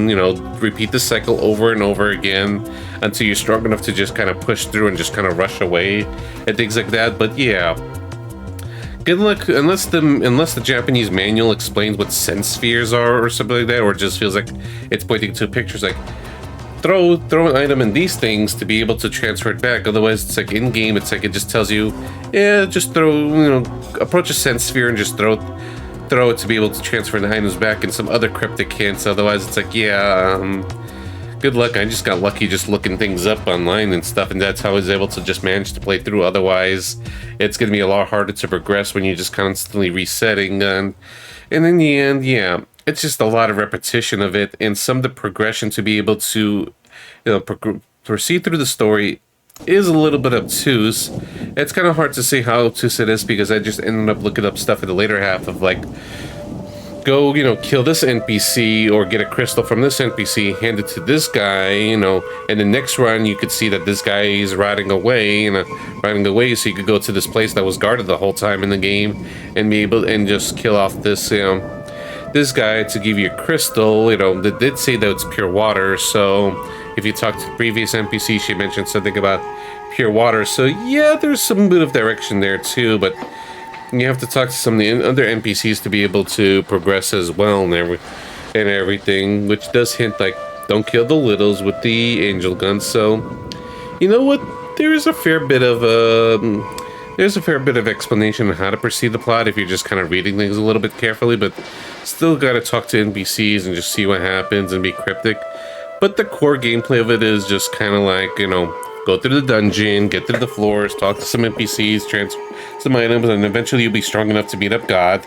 you know, repeat the cycle over and over again until you're strong enough to just kind of push through and just kind of rush away and things like that. But yeah, good luck, unless the Japanese manual explains what sense spheres are or something like that, or it just feels like it's pointing to pictures like throw an item in these things to be able to transfer it back. Otherwise, it's like in game, it's like it just tells you, yeah, just throw, you know, approach a sense sphere and just throw it to be able to transfer the items back in some other cryptic hints. Otherwise, it's like, yeah, good luck. I just got lucky just looking things up online and stuff, and that's how I was able to just manage to play through. Otherwise, it's going to be a lot harder to progress when you're just constantly resetting. And in the end, yeah, it's just a lot of repetition of it, and some of the progression to be able to, you know, proceed through the story is a little bit obtuse. It's kind of hard to say how obtuse it is because I just ended up looking up stuff in the later half of like, go, you know, kill this NPC or get a crystal from this NPC, hand it to this guy, you know, and the next run you could see that this guy is riding away, so you could go to this place that was guarded the whole time in the game and be able and just kill off this, you know, this guy to give you a crystal. You know, that did say that it's pure water, so if you talk to the previous NPC, she mentioned something about pure water, so yeah, there's some bit of direction there too, but you have to talk to some of the other NPCs to be able to progress as well and everything, which does hint like, don't kill the littles with the angel gun. So, you know what? There's a fair bit of explanation on how to proceed the plot if you're just kind of reading things a little bit carefully, but still got to talk to NPCs and just see what happens and be cryptic. But the core gameplay of it is just kind of like, you know, go through the dungeon, get through the floors, talk to some NPCs, transfer some items, and eventually you'll be strong enough to meet up God.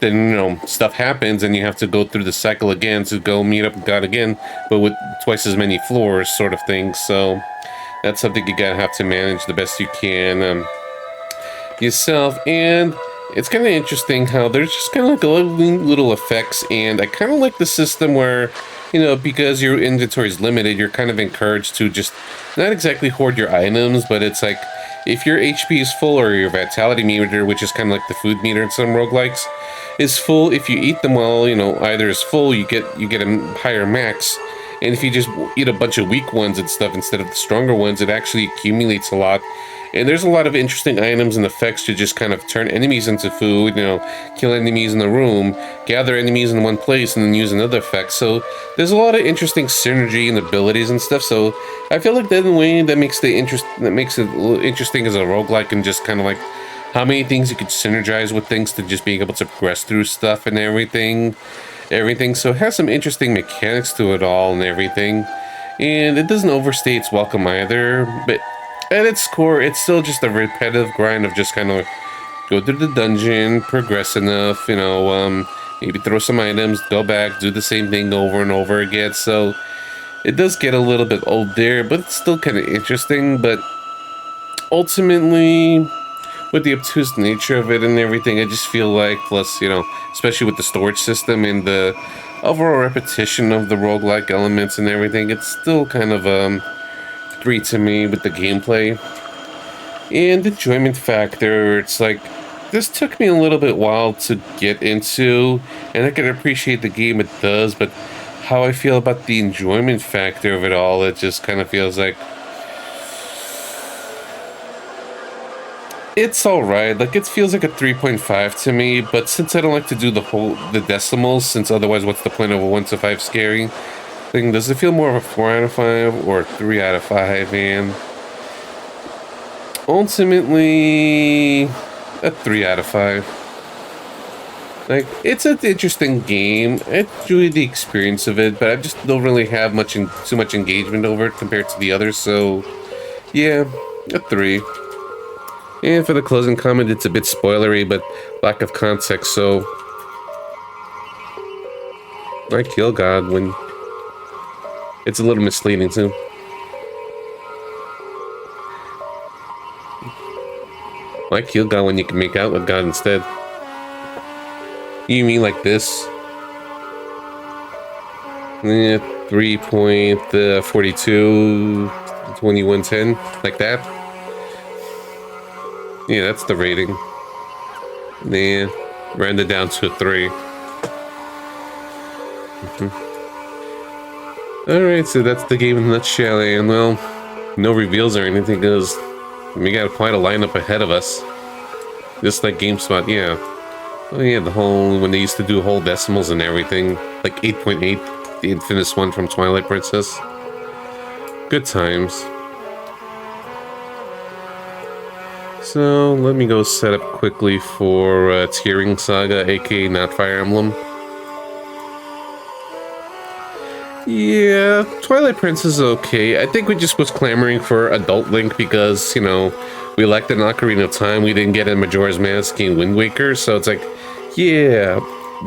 Then, you know, stuff happens and you have to go through the cycle again to go meet up with God again, but with twice as many floors, sort of thing. So that's something you gotta have to manage the best you can yourself. And it's kind of interesting how there's just kind of like a little effects, and I kind of like the system where, you know, because your inventory is limited, you're kind of encouraged to just not exactly hoard your items, but it's like if your HP is full or your vitality meter, which is kind of like the food meter in some roguelikes, is full, if you eat them well, you know, either is full, you get a higher max, and if you just eat a bunch of weak ones and stuff instead of the stronger ones, it actually accumulates a lot. And there's a lot of interesting items and effects to just kind of turn enemies into food, you know, kill enemies in the room, gather enemies in one place, and then use another effect. So there's a lot of interesting synergy and abilities and stuff. So I feel like that in a way that makes it interesting as a roguelike, and just kind of like how many things you could synergize with things to just being able to progress through stuff and everything. So it has some interesting mechanics to it all and everything. And it doesn't overstay its welcome either, but at its core, it's still just a repetitive grind of just kind of go through the dungeon, progress enough, you know, maybe throw some items, go back, do the same thing over and over again. So it does get a little bit old there, but it's still kind of interesting. But ultimately, with the obtuse nature of it and everything, I just feel like, plus, you know, especially with the storage system and the overall repetition of the roguelike elements and everything, it's still kind of 3 to me with the gameplay. And the enjoyment factor, it's like, this took me a little bit while to get into, and I can appreciate the game it does, but how I feel about the enjoyment factor of it all, it just kind of feels like it's alright. Like, it feels like a 3.5 to me, but since I don't like to do the decimals, since otherwise what's the point of a 1 to 5 scary thing, does it feel more of a 4 out of 5 or a 3 out of 5, man? Ultimately, a 3 out of 5. Like, it's an interesting game. I enjoy the experience of it, but I just don't really have too much engagement over it compared to the others, so yeah, a 3. And for the closing comment, it's a bit spoilery, but lack of context, so I kill God when It's a little misleading too. I killed God when you can make out with God instead. You mean like this? Yeah, 3.42, 2110, like that? Yeah, that's the rating. Yeah, rounded down to a 3. Alright, so that's the game in a nutshell, and well, no reveals or anything, because we got quite a lineup ahead of us. Just like GameSpot, yeah. Oh yeah, the whole, when they used to do whole decimals and everything, like 8.8, the infamous one from Twilight Princess. Good times. So, let me go set up quickly for Tearing Saga, aka not Fire Emblem. Yeah, Twilight Princess is okay. I think we just was clamoring for Adult Link because, you know, we liked the Ocarina of Time. We didn't get a Majora's Mask and Wind Waker, so it's like, yeah,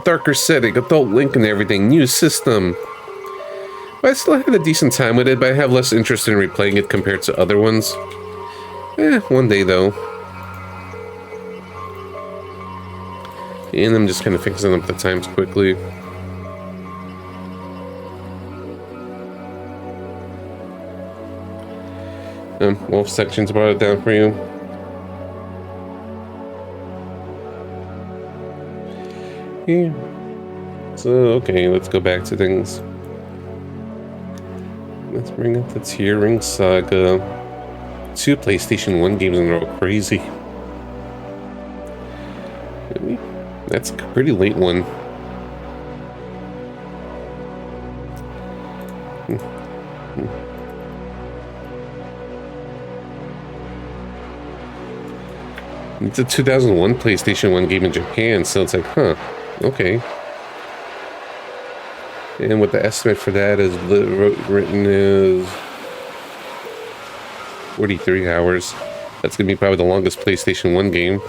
darker setting, Adult Link and everything, new system. But I still had a decent time with it, but I have less interest in replaying it compared to other ones. One day though. And I'm just kind of fixing up the times quickly. Wolf sections brought it down for you. Yeah. So, okay, let's go back to things. Let's bring up the Tearing Saga. 2 PlayStation 1 games in a row. Crazy. Really? That's a pretty late one. It's a 2001 PlayStation 1 game in Japan, so it's like, huh, okay. And what the estimate for that is written is 43 hours. That's going to be probably the longest PlayStation 1 game.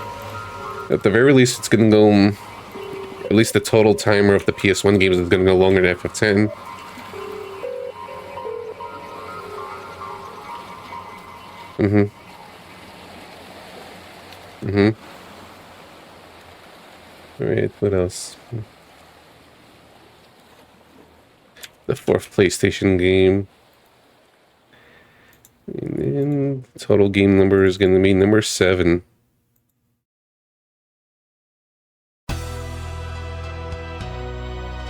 At the very least, it's going to go, at least the total timer of the PS1 games is going to go longer than FF10. Alright, what else? The 4th PlayStation game. And then total game number is going to be number 7.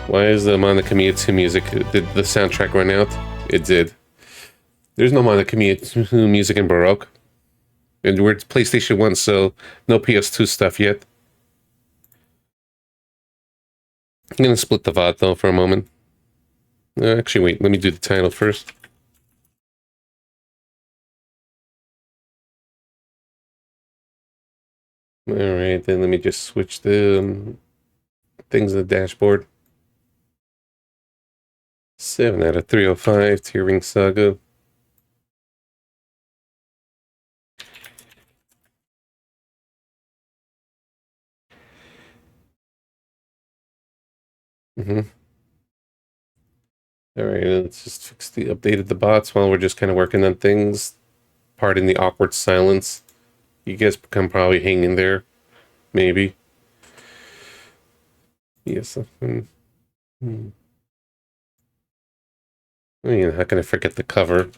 Why is the Monica Mia 2 music? Did the soundtrack run out? It did. There's no Monica Mia 2 music in Baroque. And we're PlayStation 1, so no PS2 stuff yet. I'm going to split the VOD though for a moment. Actually, wait, let me do the title first. Alright, then let me just switch the things in the dashboard. 7 out of 305, Tearing Saga. Alright, let's just fix the updated the bots while we're just kind of working on things. Pardon the awkward silence. You guys can probably hang in there. Maybe. Yes. I mean, how can I forget the cover?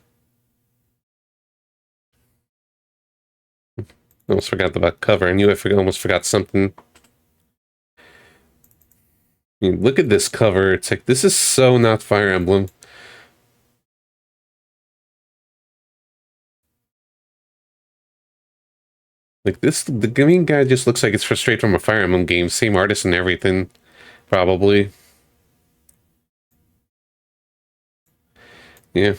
I almost forgot about cover. I knew I almost forgot something. I mean, look at this cover. It's like, this is so not Fire Emblem. Like this, the green guy just looks like it's straight from a Fire Emblem game. Same artist and everything, probably. Yeah.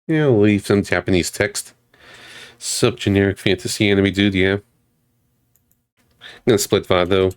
Yeah, we'll leave some Japanese text. Sub-generic fantasy anime dude, yeah. I'm gonna split VOD though.